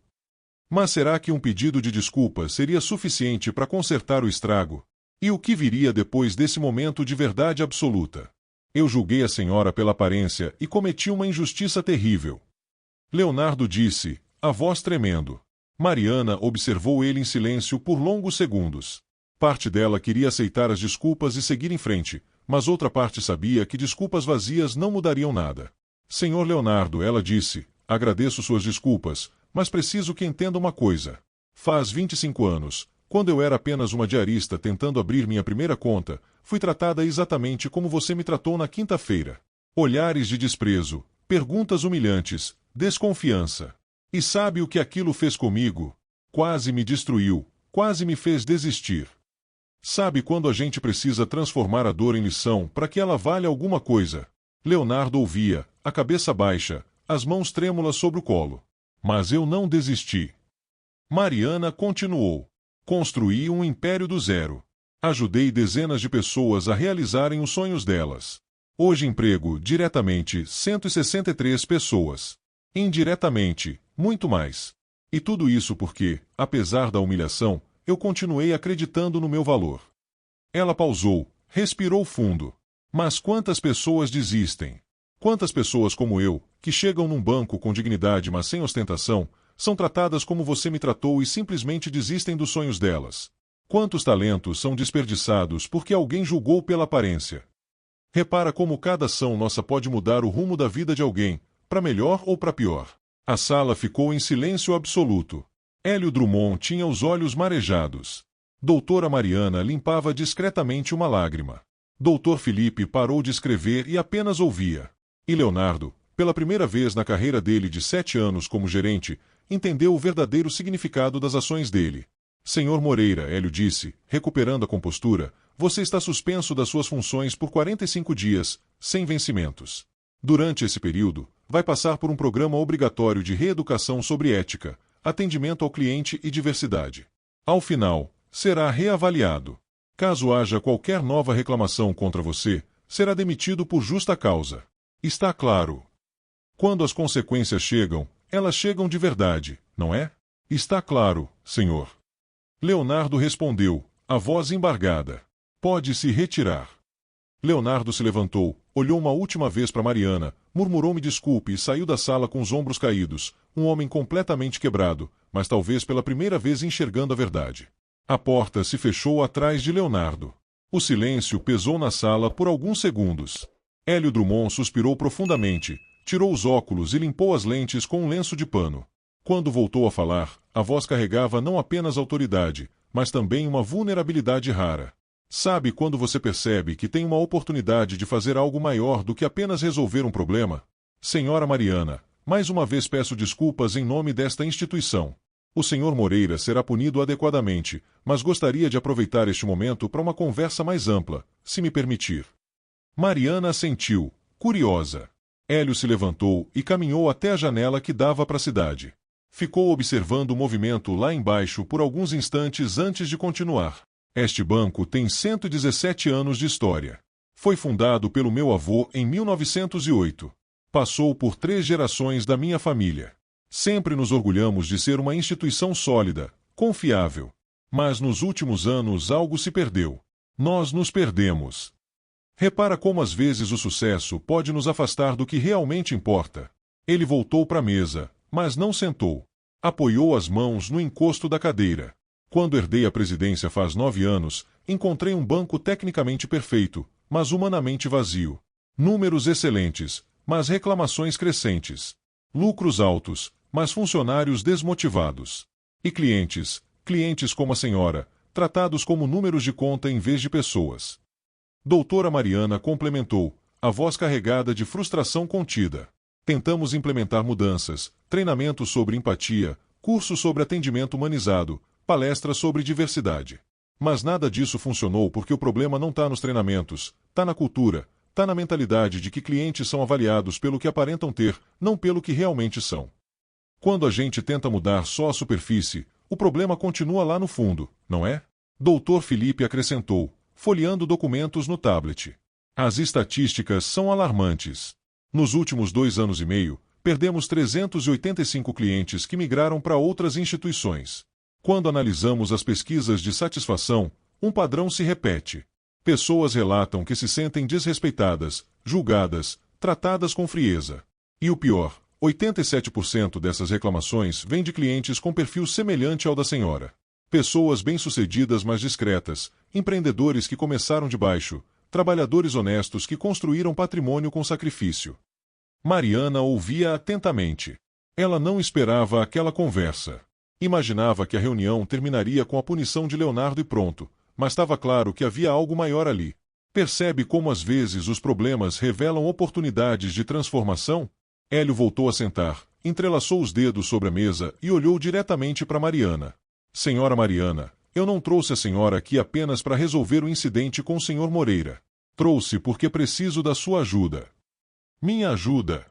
Mas será que um pedido de desculpas seria suficiente para consertar o estrago? E o que viria depois desse momento de verdade absoluta? Eu julguei a senhora pela aparência e cometi uma injustiça terrível. Leonardo disse, a voz tremendo. Mariana observou ele em silêncio por longos segundos. Parte dela queria aceitar as desculpas e seguir em frente, mas outra parte sabia que desculpas vazias não mudariam nada. Senhor Leonardo, ela disse, agradeço suas desculpas, mas preciso que entenda uma coisa. Faz 25 anos, Quando eu era apenas uma diarista tentando abrir minha primeira conta, fui tratada exatamente como você me tratou na quinta-feira. Olhares de desprezo, perguntas humilhantes, desconfiança. E sabe o que aquilo fez comigo? Quase me destruiu, quase me fez desistir. Sabe quando a gente precisa transformar a dor em lição para que ela valha alguma coisa? Leonardo ouvia, a cabeça baixa, as mãos trêmulas sobre o colo. Mas eu não desisti. Mariana continuou. Construí um império do zero. Ajudei dezenas de pessoas a realizarem os sonhos delas. Hoje emprego, diretamente, 163 pessoas. Indiretamente, muito mais. E tudo isso porque, apesar da humilhação, eu continuei acreditando no meu valor. Ela pausou, respirou fundo. Mas quantas pessoas desistem? Quantas pessoas como eu, que chegam num banco com dignidade mas sem ostentação, são tratadas como você me tratou e simplesmente desistem dos sonhos delas? Quantos talentos são desperdiçados porque alguém julgou pela aparência? Repara como cada ação nossa pode mudar o rumo da vida de alguém, para melhor ou para pior. A sala ficou em silêncio absoluto. Hélio Drummond tinha os olhos marejados. Doutora Mariana limpava discretamente uma lágrima. Doutor Felipe parou de escrever e apenas ouvia. E Leonardo, pela primeira vez na carreira dele de 7 anos como gerente, entendeu o verdadeiro significado das ações dele. Senhor Moreira, Hélio disse, recuperando a compostura, você está suspenso das suas funções por 45 dias, sem vencimentos. Durante esse período, vai passar por um programa obrigatório de reeducação sobre ética, atendimento ao cliente e diversidade. Ao final, será reavaliado. Caso haja qualquer nova reclamação contra você, será demitido por justa causa. Está claro. Quando as consequências chegam, elas chegam de verdade, não é? Está claro, senhor. Leonardo respondeu, a voz embargada. Pode se retirar. Leonardo se levantou, olhou uma última vez para Mariana, murmurou-me desculpe e saiu da sala com os ombros caídos, um homem completamente quebrado, mas talvez pela primeira vez enxergando a verdade. A porta se fechou atrás de Leonardo. O silêncio pesou na sala por alguns segundos. Hélio Drummond suspirou profundamente, tirou os óculos e limpou as lentes com um lenço de pano. Quando voltou a falar, a voz carregava não apenas autoridade, mas também uma vulnerabilidade rara. Sabe quando você percebe que tem uma oportunidade de fazer algo maior do que apenas resolver um problema? Senhora Mariana, mais uma vez peço desculpas em nome desta instituição. O senhor Moreira será punido adequadamente, mas gostaria de aproveitar este momento para uma conversa mais ampla, se me permitir. Mariana assentiu, curiosa. Hélio se levantou e caminhou até a janela que dava para a cidade. Ficou observando o movimento lá embaixo por alguns instantes antes de continuar. Este banco tem 117 anos de história. Foi fundado pelo meu avô em 1908. Passou por 3 gerações da minha família. Sempre nos orgulhamos de ser uma instituição sólida, confiável. Mas nos últimos anos algo se perdeu. Nós nos perdemos. Repara como às vezes o sucesso pode nos afastar do que realmente importa. Ele voltou para a mesa, mas não sentou. Apoiou as mãos no encosto da cadeira. Quando herdei a presidência faz 9 anos, encontrei um banco tecnicamente perfeito, mas humanamente vazio. Números excelentes, mas reclamações crescentes. Lucros altos, mas funcionários desmotivados. E clientes como a senhora, tratados como números de conta em vez de pessoas. Doutora Mariana complementou, a voz carregada de frustração contida. Tentamos implementar mudanças, treinamentos sobre empatia, cursos sobre atendimento humanizado, palestras sobre diversidade. Mas nada disso funcionou porque o problema não está nos treinamentos, está na cultura, está na mentalidade de que clientes são avaliados pelo que aparentam ter, não pelo que realmente são. Quando a gente tenta mudar só a superfície, o problema continua lá no fundo, não é? Doutor Felipe acrescentou, folheando documentos no tablet. As estatísticas são alarmantes. Nos últimos 2 anos e meio, perdemos 385 clientes que migraram para outras instituições. Quando analisamos as pesquisas de satisfação, um padrão se repete. Pessoas relatam que se sentem desrespeitadas, julgadas, tratadas com frieza. E o pior, 87% dessas reclamações vêm de clientes com perfil semelhante ao da senhora. Pessoas bem-sucedidas mas discretas, empreendedores que começaram de baixo, trabalhadores honestos que construíram patrimônio com sacrifício. Mariana ouvia atentamente. Ela não esperava aquela conversa. Imaginava que a reunião terminaria com a punição de Leonardo e pronto, mas estava claro que havia algo maior ali. Percebe como às vezes os problemas revelam oportunidades de transformação? Hélio voltou a sentar, entrelaçou os dedos sobre a mesa e olhou diretamente para Mariana. Senhora Mariana, eu não trouxe a senhora aqui apenas para resolver o incidente com o senhor Moreira. Trouxe porque preciso da sua ajuda. Minha ajuda?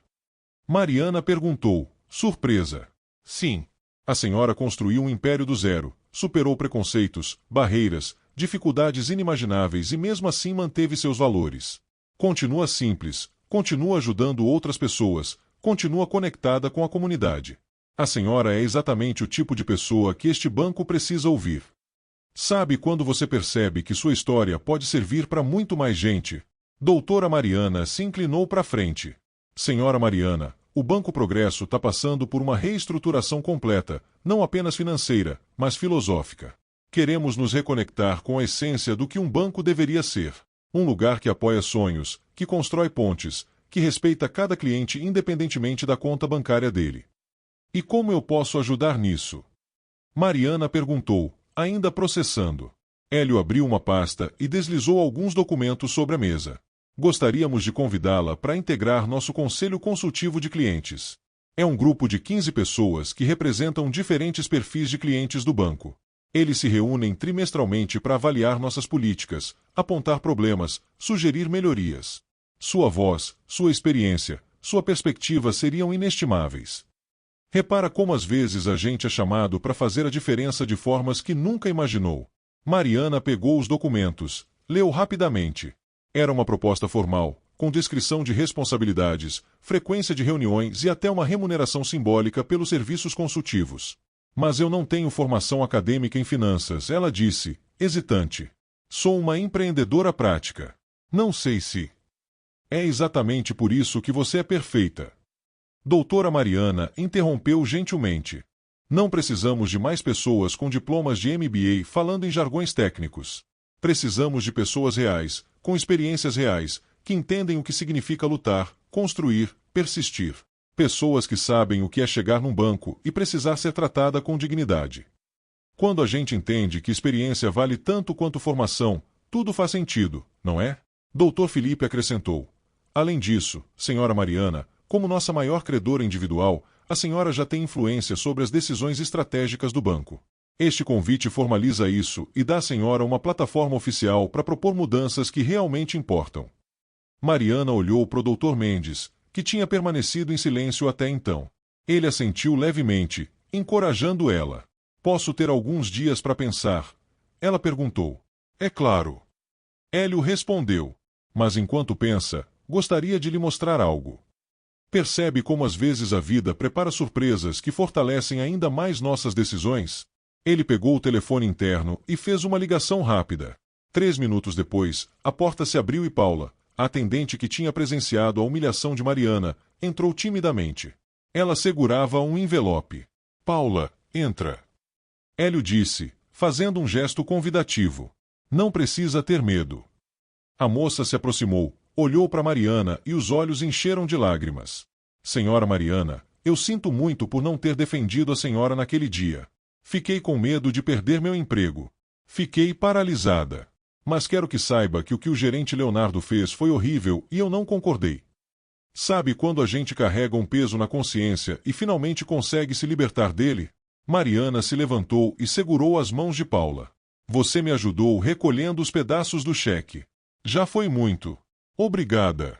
Mariana perguntou, surpresa. Sim. A senhora construiu um império do zero, superou preconceitos, barreiras, dificuldades inimagináveis e mesmo assim manteve seus valores. Continua simples, continua ajudando outras pessoas, continua conectada com a comunidade. A senhora é exatamente o tipo de pessoa que este banco precisa ouvir. Sabe quando você percebe que sua história pode servir para muito mais gente? Doutora Mariana se inclinou para frente. Senhora Mariana, o Banco Progresso está passando por uma reestruturação completa, não apenas financeira, mas filosófica. Queremos nos reconectar com a essência do que um banco deveria ser. Um lugar que apoia sonhos, que constrói pontes, que respeita cada cliente independentemente da conta bancária dele. E como eu posso ajudar nisso? Mariana perguntou, ainda processando. Hélio abriu uma pasta e deslizou alguns documentos sobre a mesa. Gostaríamos de convidá-la para integrar nosso Conselho Consultivo de Clientes. É um grupo de 15 pessoas que representam diferentes perfis de clientes do banco. Eles se reúnem trimestralmente para avaliar nossas políticas, apontar problemas, sugerir melhorias. Sua voz, sua experiência, sua perspectiva seriam inestimáveis. Repara como às vezes a gente é chamado para fazer a diferença de formas que nunca imaginou. Mariana pegou os documentos, leu rapidamente. Era uma proposta formal, com descrição de responsabilidades, frequência de reuniões e até uma remuneração simbólica pelos serviços consultivos. Mas eu não tenho formação acadêmica em finanças, ela disse, hesitante. Sou uma empreendedora prática. Não sei se... É exatamente por isso que você é perfeita. Doutora Mariana interrompeu gentilmente. Não precisamos de mais pessoas com diplomas de MBA falando em jargões técnicos. Precisamos de pessoas reais, com experiências reais, que entendem o que significa lutar, construir, persistir. Pessoas que sabem o que é chegar num banco e precisar ser tratada com dignidade. Quando a gente entende que experiência vale tanto quanto formação, tudo faz sentido, não é? Dr. Felipe acrescentou. Além disso, senhora Mariana, como nossa maior credora individual, a senhora já tem influência sobre as decisões estratégicas do banco. Este convite formaliza isso e dá à senhora uma plataforma oficial para propor mudanças que realmente importam. Mariana olhou para o Dr. Mendes, que tinha permanecido em silêncio até então. Ele assentiu levemente, encorajando ela. Posso ter alguns dias para pensar? Ela perguntou. É claro. Hélio respondeu. Mas enquanto pensa, gostaria de lhe mostrar algo. Percebe como às vezes a vida prepara surpresas que fortalecem ainda mais nossas decisões? Ele pegou o telefone interno e fez uma ligação rápida. 3 minutos depois, a porta se abriu e Paula, a atendente que tinha presenciado a humilhação de Mariana, entrou timidamente. Ela segurava um envelope. Paula, entra. Hélio disse, fazendo um gesto convidativo. Não precisa ter medo. A moça se aproximou, olhou para Mariana e os olhos encheram de lágrimas. Senhora Mariana, eu sinto muito por não ter defendido a senhora naquele dia. Fiquei com medo de perder meu emprego. Fiquei paralisada. Mas quero que saiba que o que o gerente Leonardo fez foi horrível e eu não concordei. Sabe quando a gente carrega um peso na consciência e finalmente consegue se libertar dele? Mariana se levantou e segurou as mãos de Paula. Você me ajudou recolhendo os pedaços do cheque. Já foi muito. Obrigada.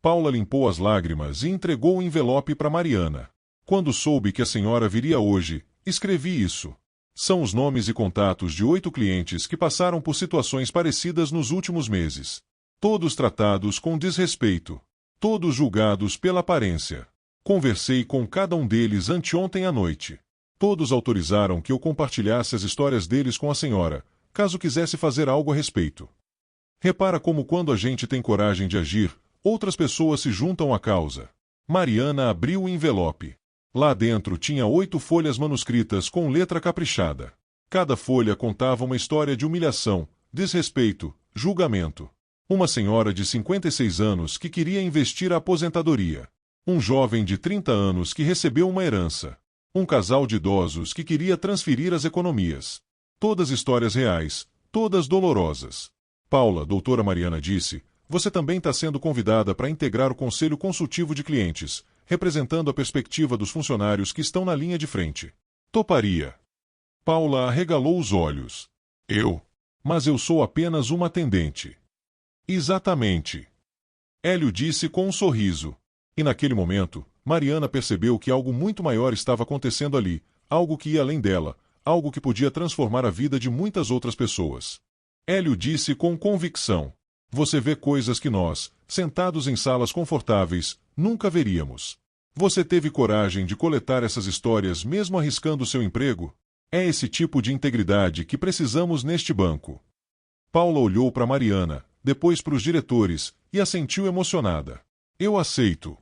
Paula limpou as lágrimas e entregou o envelope para Mariana. Quando soube que a senhora viria hoje, escrevi isso. São os nomes e contatos de 8 clientes que passaram por situações parecidas nos últimos meses. Todos tratados com desrespeito. Todos julgados pela aparência. Conversei com cada um deles anteontem à noite. Todos autorizaram que eu compartilhasse as histórias deles com a senhora, caso quisesse fazer algo a respeito. Repara como quando a gente tem coragem de agir, outras pessoas se juntam à causa. Mariana abriu o envelope. Lá dentro tinha 8 folhas manuscritas com letra caprichada. Cada folha contava uma história de humilhação, desrespeito, julgamento. Uma senhora de 56 anos que queria investir a aposentadoria. Um jovem de 30 anos que recebeu uma herança. Um casal de idosos que queria transferir as economias. Todas histórias reais, todas dolorosas. Paula, doutora Mariana disse, você também está sendo convidada para integrar o Conselho Consultivo de Clientes, representando a perspectiva dos funcionários que estão na linha de frente. Toparia. Paula arregalou os olhos. Eu? Mas eu sou apenas uma atendente. Exatamente. Hélio disse com um sorriso. E naquele momento, Mariana percebeu que algo muito maior estava acontecendo ali, algo que ia além dela, algo que podia transformar a vida de muitas outras pessoas. Hélio disse com convicção. Você vê coisas que nós, sentados em salas confortáveis, nunca veríamos. Você teve coragem de coletar essas histórias mesmo arriscando seu emprego? É esse tipo de integridade que precisamos neste banco. Paula olhou para Mariana, depois para os diretores, e a sentiu emocionada. Eu aceito.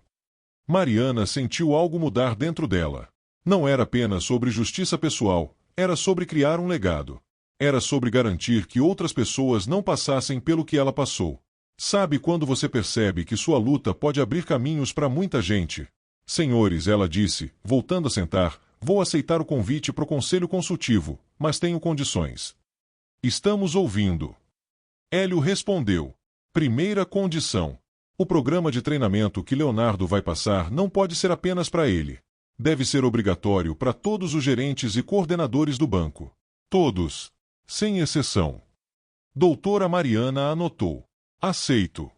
Mariana sentiu algo mudar dentro dela. Não era apenas sobre justiça pessoal, era sobre criar um legado. Era sobre garantir que outras pessoas não passassem pelo que ela passou. Sabe quando você percebe que sua luta pode abrir caminhos para muita gente? Senhores, ela disse, voltando a sentar, vou aceitar o convite para o Conselho Consultivo, mas tenho condições. Estamos ouvindo. Hélio respondeu. Primeira condição. O programa de treinamento que Leonardo vai passar não pode ser apenas para ele. Deve ser obrigatório para todos os gerentes e coordenadores do banco. Todos. Sem exceção. Doutora Mariana anotou. Aceito.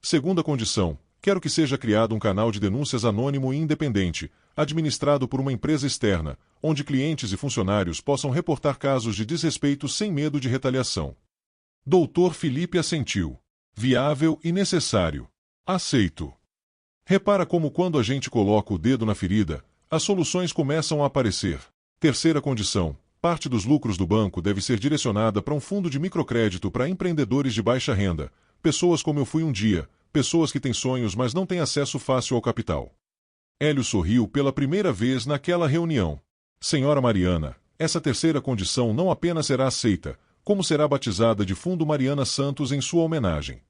Segunda condição. Quero que seja criado um canal de denúncias anônimo e independente, administrado por uma empresa externa, onde clientes e funcionários possam reportar casos de desrespeito sem medo de retaliação. Doutor Felipe assentiu. Viável e necessário. Aceito. Repara como quando a gente coloca o dedo na ferida, as soluções começam a aparecer. Terceira condição. Parte dos lucros do banco deve ser direcionada para um fundo de microcrédito para empreendedores de baixa renda, pessoas como eu fui um dia, pessoas que têm sonhos mas não têm acesso fácil ao capital. Hélio sorriu pela primeira vez naquela reunião. Senhora Mariana, essa terceira condição não apenas será aceita, como será batizada de Fundo Mariana Santos em sua homenagem.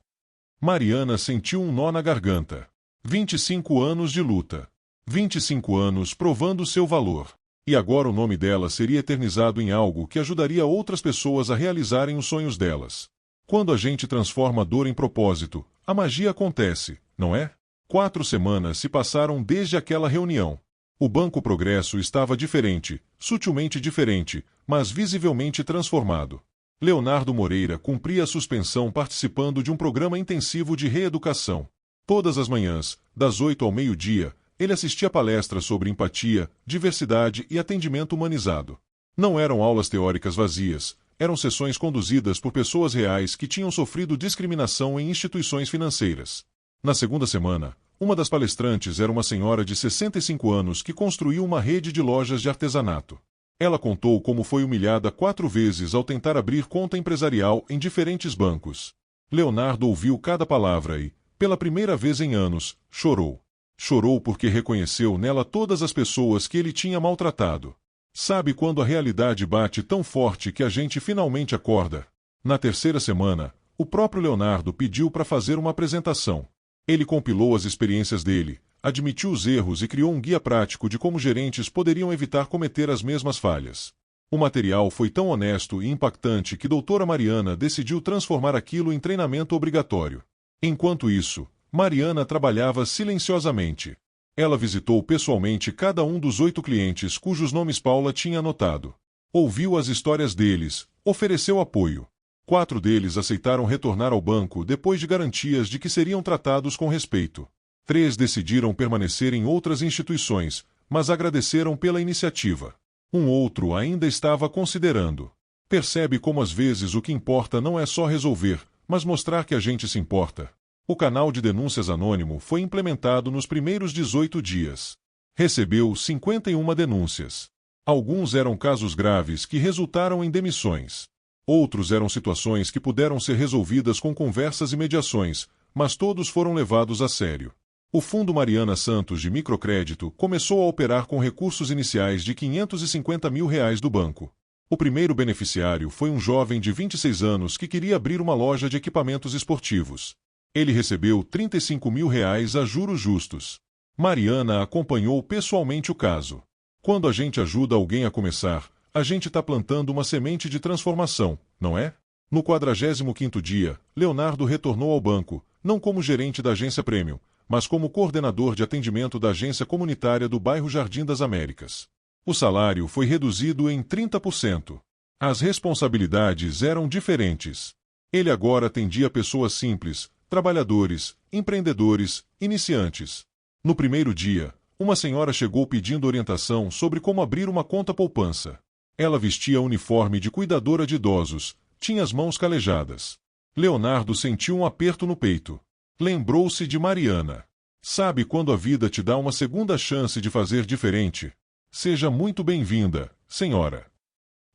Mariana sentiu um nó na garganta. 25 anos de luta. 25 anos provando seu valor. E agora o nome dela seria eternizado em algo que ajudaria outras pessoas a realizarem os sonhos delas. Quando a gente transforma a dor em propósito, a magia acontece, não é? 4 semanas se passaram desde aquela reunião. O Banco Progresso estava diferente, sutilmente diferente, mas visivelmente transformado. Leonardo Moreira cumpria a suspensão participando de um programa intensivo de reeducação. Todas as manhãs, das 8 ao meio-dia, ele assistia palestras sobre empatia, diversidade e atendimento humanizado. Não eram aulas teóricas vazias, eram sessões conduzidas por pessoas reais que tinham sofrido discriminação em instituições financeiras. Na segunda semana, uma das palestrantes era uma senhora de 65 anos que construiu uma rede de lojas de artesanato. Ela contou como foi humilhada 4 vezes ao tentar abrir conta empresarial em diferentes bancos. Leonardo ouviu cada palavra e, pela primeira vez em anos, chorou. Chorou porque reconheceu nela todas as pessoas que ele tinha maltratado. Sabe quando a realidade bate tão forte que a gente finalmente acorda? Na terceira semana, o próprio Leonardo pediu para fazer uma apresentação. Ele compilou as experiências dele, admitiu os erros e criou um guia prático de como gerentes poderiam evitar cometer as mesmas falhas. O material foi tão honesto e impactante que doutora Mariana decidiu transformar aquilo em treinamento obrigatório. Enquanto isso, Mariana trabalhava silenciosamente. Ela visitou pessoalmente cada um dos 8 clientes cujos nomes Paula tinha anotado. Ouviu as histórias deles, ofereceu apoio. 4 deles aceitaram retornar ao banco depois de garantias de que seriam tratados com respeito. 3 decidiram permanecer em outras instituições, mas agradeceram pela iniciativa. Um outro ainda estava considerando. Percebe como às vezes o que importa não é só resolver, mas mostrar que a gente se importa. O canal de denúncias anônimo foi implementado nos primeiros 18 dias. Recebeu 51 denúncias. Alguns eram casos graves que resultaram em demissões. Outros eram situações que puderam ser resolvidas com conversas e mediações, mas todos foram levados a sério. O Fundo Mariana Santos de Microcrédito começou a operar com recursos iniciais de R$550 mil do banco. O primeiro beneficiário foi um jovem de 26 anos que queria abrir uma loja de equipamentos esportivos. Ele recebeu R$35 mil a juros justos. Mariana acompanhou pessoalmente o caso. Quando a gente ajuda alguém a começar, a gente está plantando uma semente de transformação, não é? No 45º dia, Leonardo retornou ao banco, não como gerente da agência Premium, mas como coordenador de atendimento da agência comunitária do bairro Jardim das Américas. O salário foi reduzido em 30%. As responsabilidades eram diferentes. Ele agora atendia pessoas simples, trabalhadores, empreendedores, iniciantes. No primeiro dia, uma senhora chegou pedindo orientação sobre como abrir uma conta poupança. Ela vestia uniforme de cuidadora de idosos, tinha as mãos calejadas. Leonardo sentiu um aperto no peito. Lembrou-se de Mariana. Sabe quando a vida te dá uma segunda chance de fazer diferente? Seja muito bem-vinda, senhora.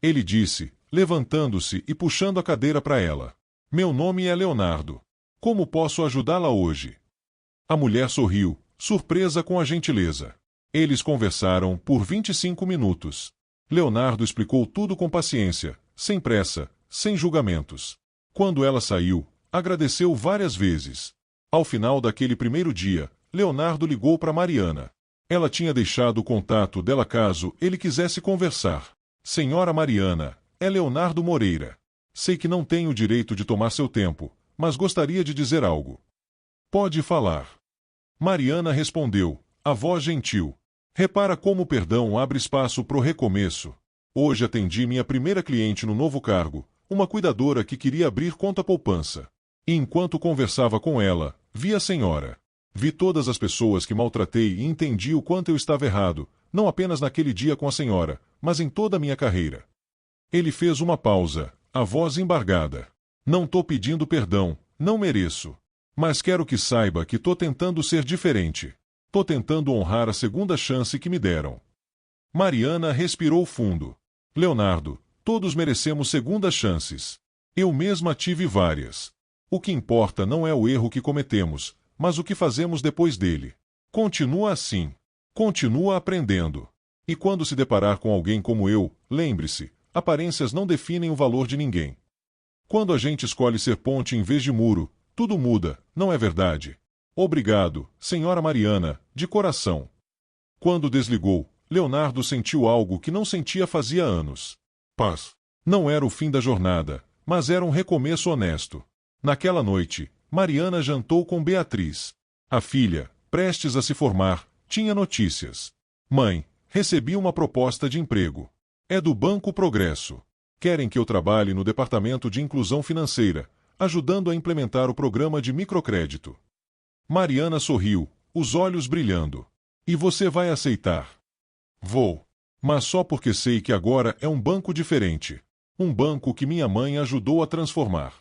Ele disse, levantando-se e puxando a cadeira para ela. Meu nome é Leonardo. Como posso ajudá-la hoje? A mulher sorriu, surpresa com a gentileza. Eles conversaram por 25 minutos. Leonardo explicou tudo com paciência, sem pressa, sem julgamentos. Quando ela saiu, agradeceu várias vezes. Ao final daquele primeiro dia, Leonardo ligou para Mariana. Ela tinha deixado o contato dela caso ele quisesse conversar. Senhora Mariana, é Leonardo Moreira. Sei que não tenho o direito de tomar seu tempo, mas gostaria de dizer algo. Pode falar. Mariana respondeu, a voz gentil. Repara como o perdão abre espaço pro recomeço. Hoje atendi minha primeira cliente no novo cargo, uma cuidadora que queria abrir conta poupança. E enquanto conversava com ela, vi a senhora. Vi todas as pessoas que maltratei e entendi o quanto eu estava errado, não apenas naquele dia com a senhora, mas em toda a minha carreira. Ele fez uma pausa, a voz embargada. Não tô pedindo perdão, não mereço. Mas quero que saiba que tô tentando ser diferente. Tô tentando honrar a segunda chance que me deram. Mariana respirou fundo. Leonardo, todos merecemos segundas chances. Eu mesma tive várias. O que importa não é o erro que cometemos, mas o que fazemos depois dele. Continua assim. Continua aprendendo. E quando se deparar com alguém como eu, lembre-se, aparências não definem o valor de ninguém. Quando a gente escolhe ser ponte em vez de muro, tudo muda, não é verdade? Obrigado, senhora Mariana, de coração. Quando desligou, Leonardo sentiu algo que não sentia fazia anos. Paz. Não era o fim da jornada, mas era um recomeço honesto. Naquela noite, Mariana jantou com Beatriz. A filha, prestes a se formar, tinha notícias. Mãe, recebi uma proposta de emprego. É do Banco Progresso. Querem que eu trabalhe no departamento de inclusão financeira, ajudando a implementar o programa de microcrédito. Mariana sorriu, os olhos brilhando. E você vai aceitar? Vou. Mas só porque sei que agora é um banco diferente. Um banco que minha mãe ajudou a transformar.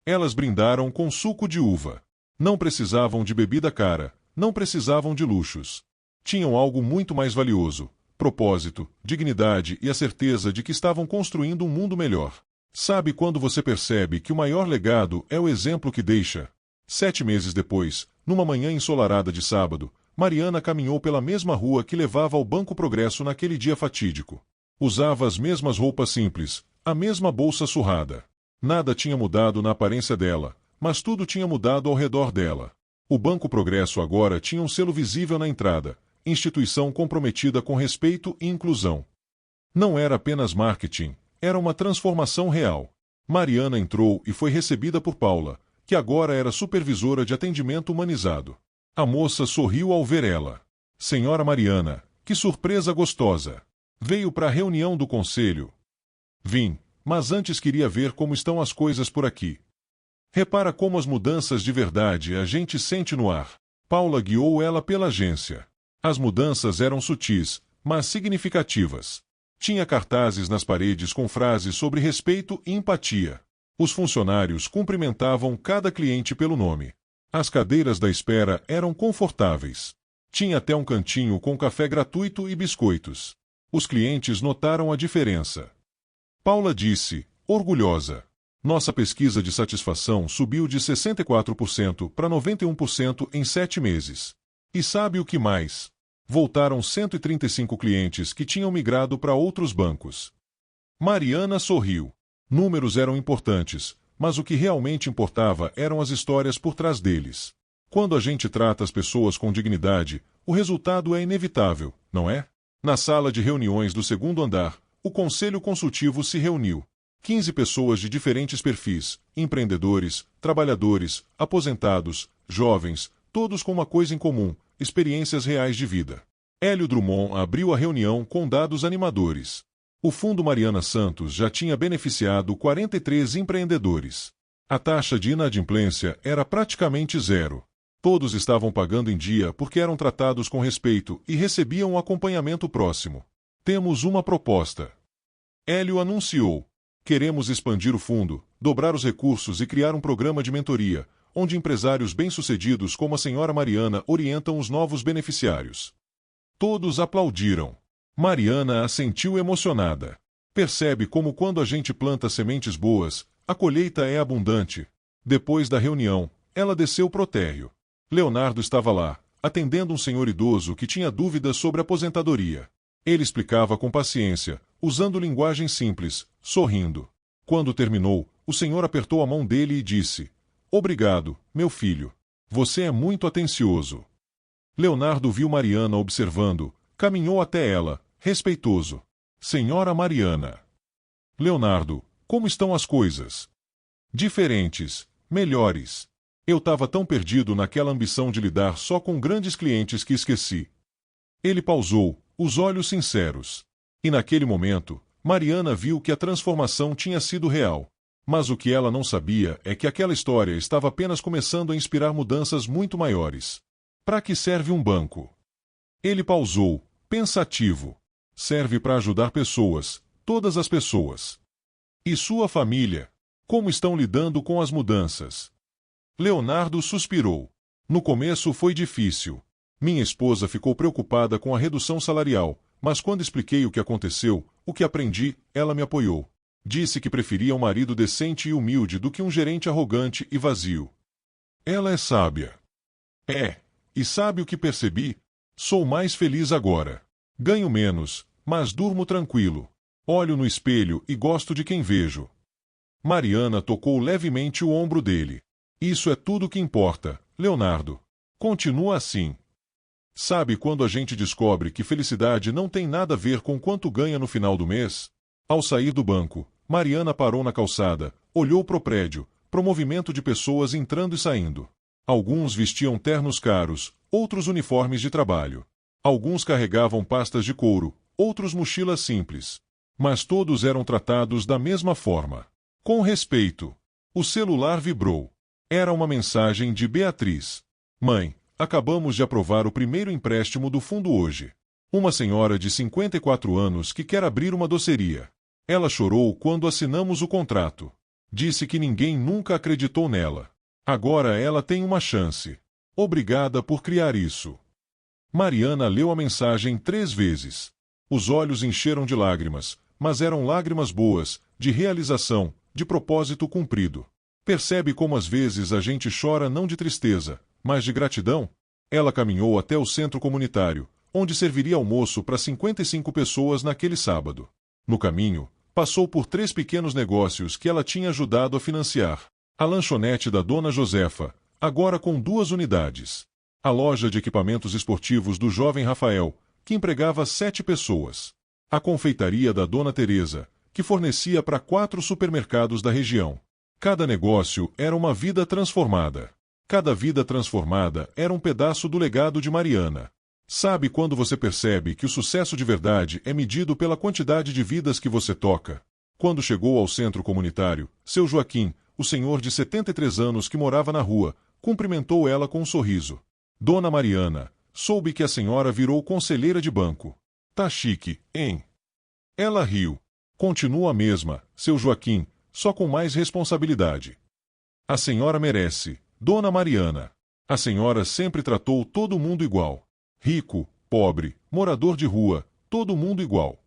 Elas brindaram com suco de uva. Não precisavam de bebida cara, não precisavam de luxos. Tinham algo muito mais valioso: propósito, dignidade e a certeza de que estavam construindo um mundo melhor. Sabe quando você percebe que o maior legado é o exemplo que deixa? 7 meses depois, numa manhã ensolarada de sábado, Mariana caminhou pela mesma rua que levava ao Banco Progresso naquele dia fatídico. Usava as mesmas roupas simples, a mesma bolsa surrada. Nada tinha mudado na aparência dela, mas tudo tinha mudado ao redor dela. O Banco Progresso agora tinha um selo visível na entrada, instituição comprometida com respeito e inclusão. Não era apenas marketing, era uma transformação real. Mariana entrou e foi recebida por Paula, que agora era supervisora de atendimento humanizado. A moça sorriu ao ver ela. Senhora Mariana, que surpresa gostosa! Veio para a reunião do conselho? Vim, mas antes queria ver como estão as coisas por aqui. Repara como as mudanças de verdade a gente sente no ar. Paula guiou ela pela agência. As mudanças eram sutis, mas significativas. Tinha cartazes nas paredes com frases sobre respeito e empatia. Os funcionários cumprimentavam cada cliente pelo nome. As cadeiras da espera eram confortáveis. Tinha até um cantinho com café gratuito e biscoitos. Os clientes notaram a diferença. Paula disse, orgulhosa. Nossa pesquisa de satisfação subiu de 64% para 91% em 7 meses. E sabe o que mais? Voltaram 135 clientes que tinham migrado para outros bancos. Mariana sorriu. Números eram importantes, mas o que realmente importava eram as histórias por trás deles. Quando a gente trata as pessoas com dignidade, o resultado é inevitável, não é? Na sala de reuniões do segundo andar, o conselho consultivo se reuniu. 15 pessoas de diferentes perfis, empreendedores, trabalhadores, aposentados, jovens, todos com uma coisa em comum, experiências reais de vida. Hélio Drummond abriu a reunião com dados animadores. O Fundo Mariana Santos já tinha beneficiado 43 empreendedores. A taxa de inadimplência era praticamente zero. Todos estavam pagando em dia porque eram tratados com respeito e recebiam um acompanhamento próximo. Temos uma proposta. Hélio anunciou. Queremos expandir o fundo, dobrar os recursos e criar um programa de mentoria, onde empresários bem-sucedidos como a senhora Mariana orientam os novos beneficiários. Todos aplaudiram. Mariana assentiu emocionada. Percebe como quando a gente planta sementes boas, a colheita é abundante. Depois da reunião, ela desceu pro térreo. Leonardo estava lá, atendendo um senhor idoso que tinha dúvidas sobre a aposentadoria. Ele explicava com paciência, usando linguagem simples, sorrindo. Quando terminou, o senhor apertou a mão dele e disse: "Obrigado, meu filho. Você é muito atencioso." Leonardo viu Mariana observando, caminhou até ela, respeitoso. "Senhora Mariana." "Leonardo, como estão as coisas?" "Diferentes, melhores. Eu estava tão perdido naquela ambição de lidar só com grandes clientes que esqueci." Ele pausou, os olhos sinceros. E naquele momento, Mariana viu que a transformação tinha sido real. Mas o que ela não sabia é que aquela história estava apenas começando a inspirar mudanças muito maiores. Para que serve um banco? Ele pausou, pensativo. Serve para ajudar pessoas, todas as pessoas. E sua família? Como estão lidando com as mudanças? Leonardo suspirou. No começo foi difícil. Minha esposa ficou preocupada com a redução salarial, mas quando expliquei o que aconteceu, o que aprendi, ela me apoiou. Disse que preferia um marido decente e humilde do que um gerente arrogante e vazio. Ela é sábia. É. E sabe o que percebi? Sou mais feliz agora. Ganho menos, mas durmo tranquilo. Olho no espelho e gosto de quem vejo. Mariana tocou levemente o ombro dele. Isso é tudo que importa, Leonardo. Continua assim. Sabe quando a gente descobre que felicidade não tem nada a ver com quanto ganha no final do mês? Ao sair do banco, Mariana parou na calçada, olhou pro prédio, pro movimento de pessoas entrando e saindo. Alguns vestiam ternos caros, outros uniformes de trabalho. Alguns carregavam pastas de couro, outros mochilas simples. Mas todos eram tratados da mesma forma. Com respeito. O celular vibrou. Era uma mensagem de Beatriz. Mãe, acabamos de aprovar o primeiro empréstimo do fundo hoje. Uma senhora de 54 anos que quer abrir uma doceria. Ela chorou quando assinamos o contrato. Disse que ninguém nunca acreditou nela. Agora ela tem uma chance. Obrigada por criar isso. Mariana leu a mensagem 3 vezes. Os olhos encheram de lágrimas, mas eram lágrimas boas, de realização, de propósito cumprido. Percebe como às vezes a gente chora não de tristeza, mas de gratidão? Ela caminhou até o centro comunitário, onde serviria almoço para 55 pessoas naquele sábado. No caminho, passou por 3 pequenos negócios que ela tinha ajudado a financiar. A lanchonete da Dona Josefa, agora com 2 unidades. A loja de equipamentos esportivos do jovem Rafael, que empregava 7 pessoas. A confeitaria da Dona Teresa, que fornecia para 4 supermercados da região. Cada negócio era uma vida transformada. Cada vida transformada era um pedaço do legado de Mariana. Sabe quando você percebe que o sucesso de verdade é medido pela quantidade de vidas que você toca? Quando chegou ao centro comunitário, seu Joaquim, o senhor de 73 anos que morava na rua, cumprimentou ela com um sorriso. Dona Mariana, soube que a senhora virou conselheira de banco. Tá chique, hein? Ela riu. Continua a mesma, seu Joaquim, só com mais responsabilidade. A senhora merece, Dona Mariana. A senhora sempre tratou todo mundo igual. Rico, pobre, morador de rua, todo mundo igual.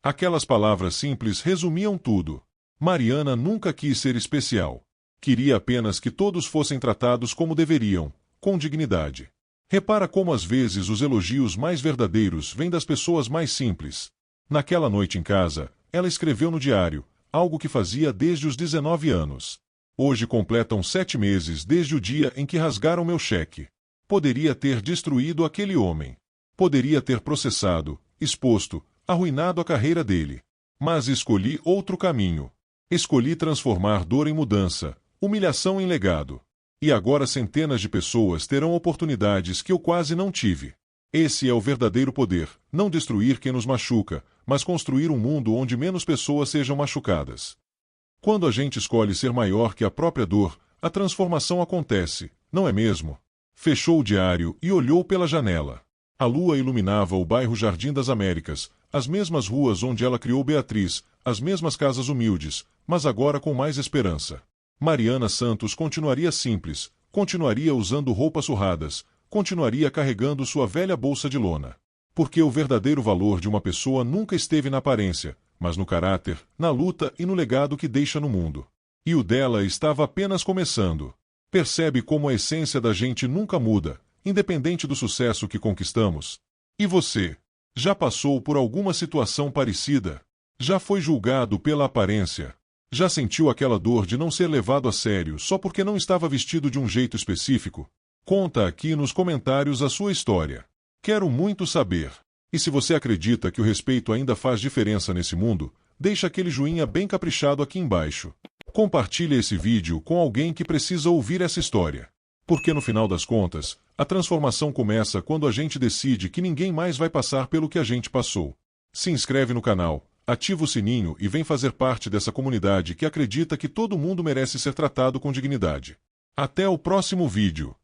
Aquelas palavras simples resumiam tudo. Mariana nunca quis ser especial. Queria apenas que todos fossem tratados como deveriam, com dignidade. Repara como às vezes os elogios mais verdadeiros vêm das pessoas mais simples. Naquela noite em casa, ela escreveu no diário, algo que fazia desde os 19 anos. Hoje completam 7 meses desde o dia em que rasgaram meu cheque. Poderia ter destruído aquele homem. Poderia ter processado, exposto, arruinado a carreira dele. Mas escolhi outro caminho. Escolhi transformar dor em mudança, humilhação em legado. E agora centenas de pessoas terão oportunidades que eu quase não tive. Esse é o verdadeiro poder, não destruir quem nos machuca, mas construir um mundo onde menos pessoas sejam machucadas. Quando a gente escolhe ser maior que a própria dor, a transformação acontece, não é mesmo? Fechou o diário e olhou pela janela. A lua iluminava o bairro Jardim das Américas, as mesmas ruas onde ela criou Beatriz, as mesmas casas humildes, mas agora com mais esperança. Mariana Santos continuaria simples, continuaria usando roupas surradas, continuaria carregando sua velha bolsa de lona. Porque o verdadeiro valor de uma pessoa nunca esteve na aparência, mas no caráter, na luta e no legado que deixa no mundo. E o dela estava apenas começando. Percebe como a essência da gente nunca muda, independente do sucesso que conquistamos? E você? Já passou por alguma situação parecida? Já foi julgado pela aparência? Já sentiu aquela dor de não ser levado a sério só porque não estava vestido de um jeito específico? Conta aqui nos comentários a sua história. Quero muito saber. E se você acredita que o respeito ainda faz diferença nesse mundo, deixa aquele joinha bem caprichado aqui embaixo. Compartilhe esse vídeo com alguém que precisa ouvir essa história. Porque no final das contas, a transformação começa quando a gente decide que ninguém mais vai passar pelo que a gente passou. Se inscreve no canal, ativa o sininho e vem fazer parte dessa comunidade que acredita que todo mundo merece ser tratado com dignidade. Até o próximo vídeo.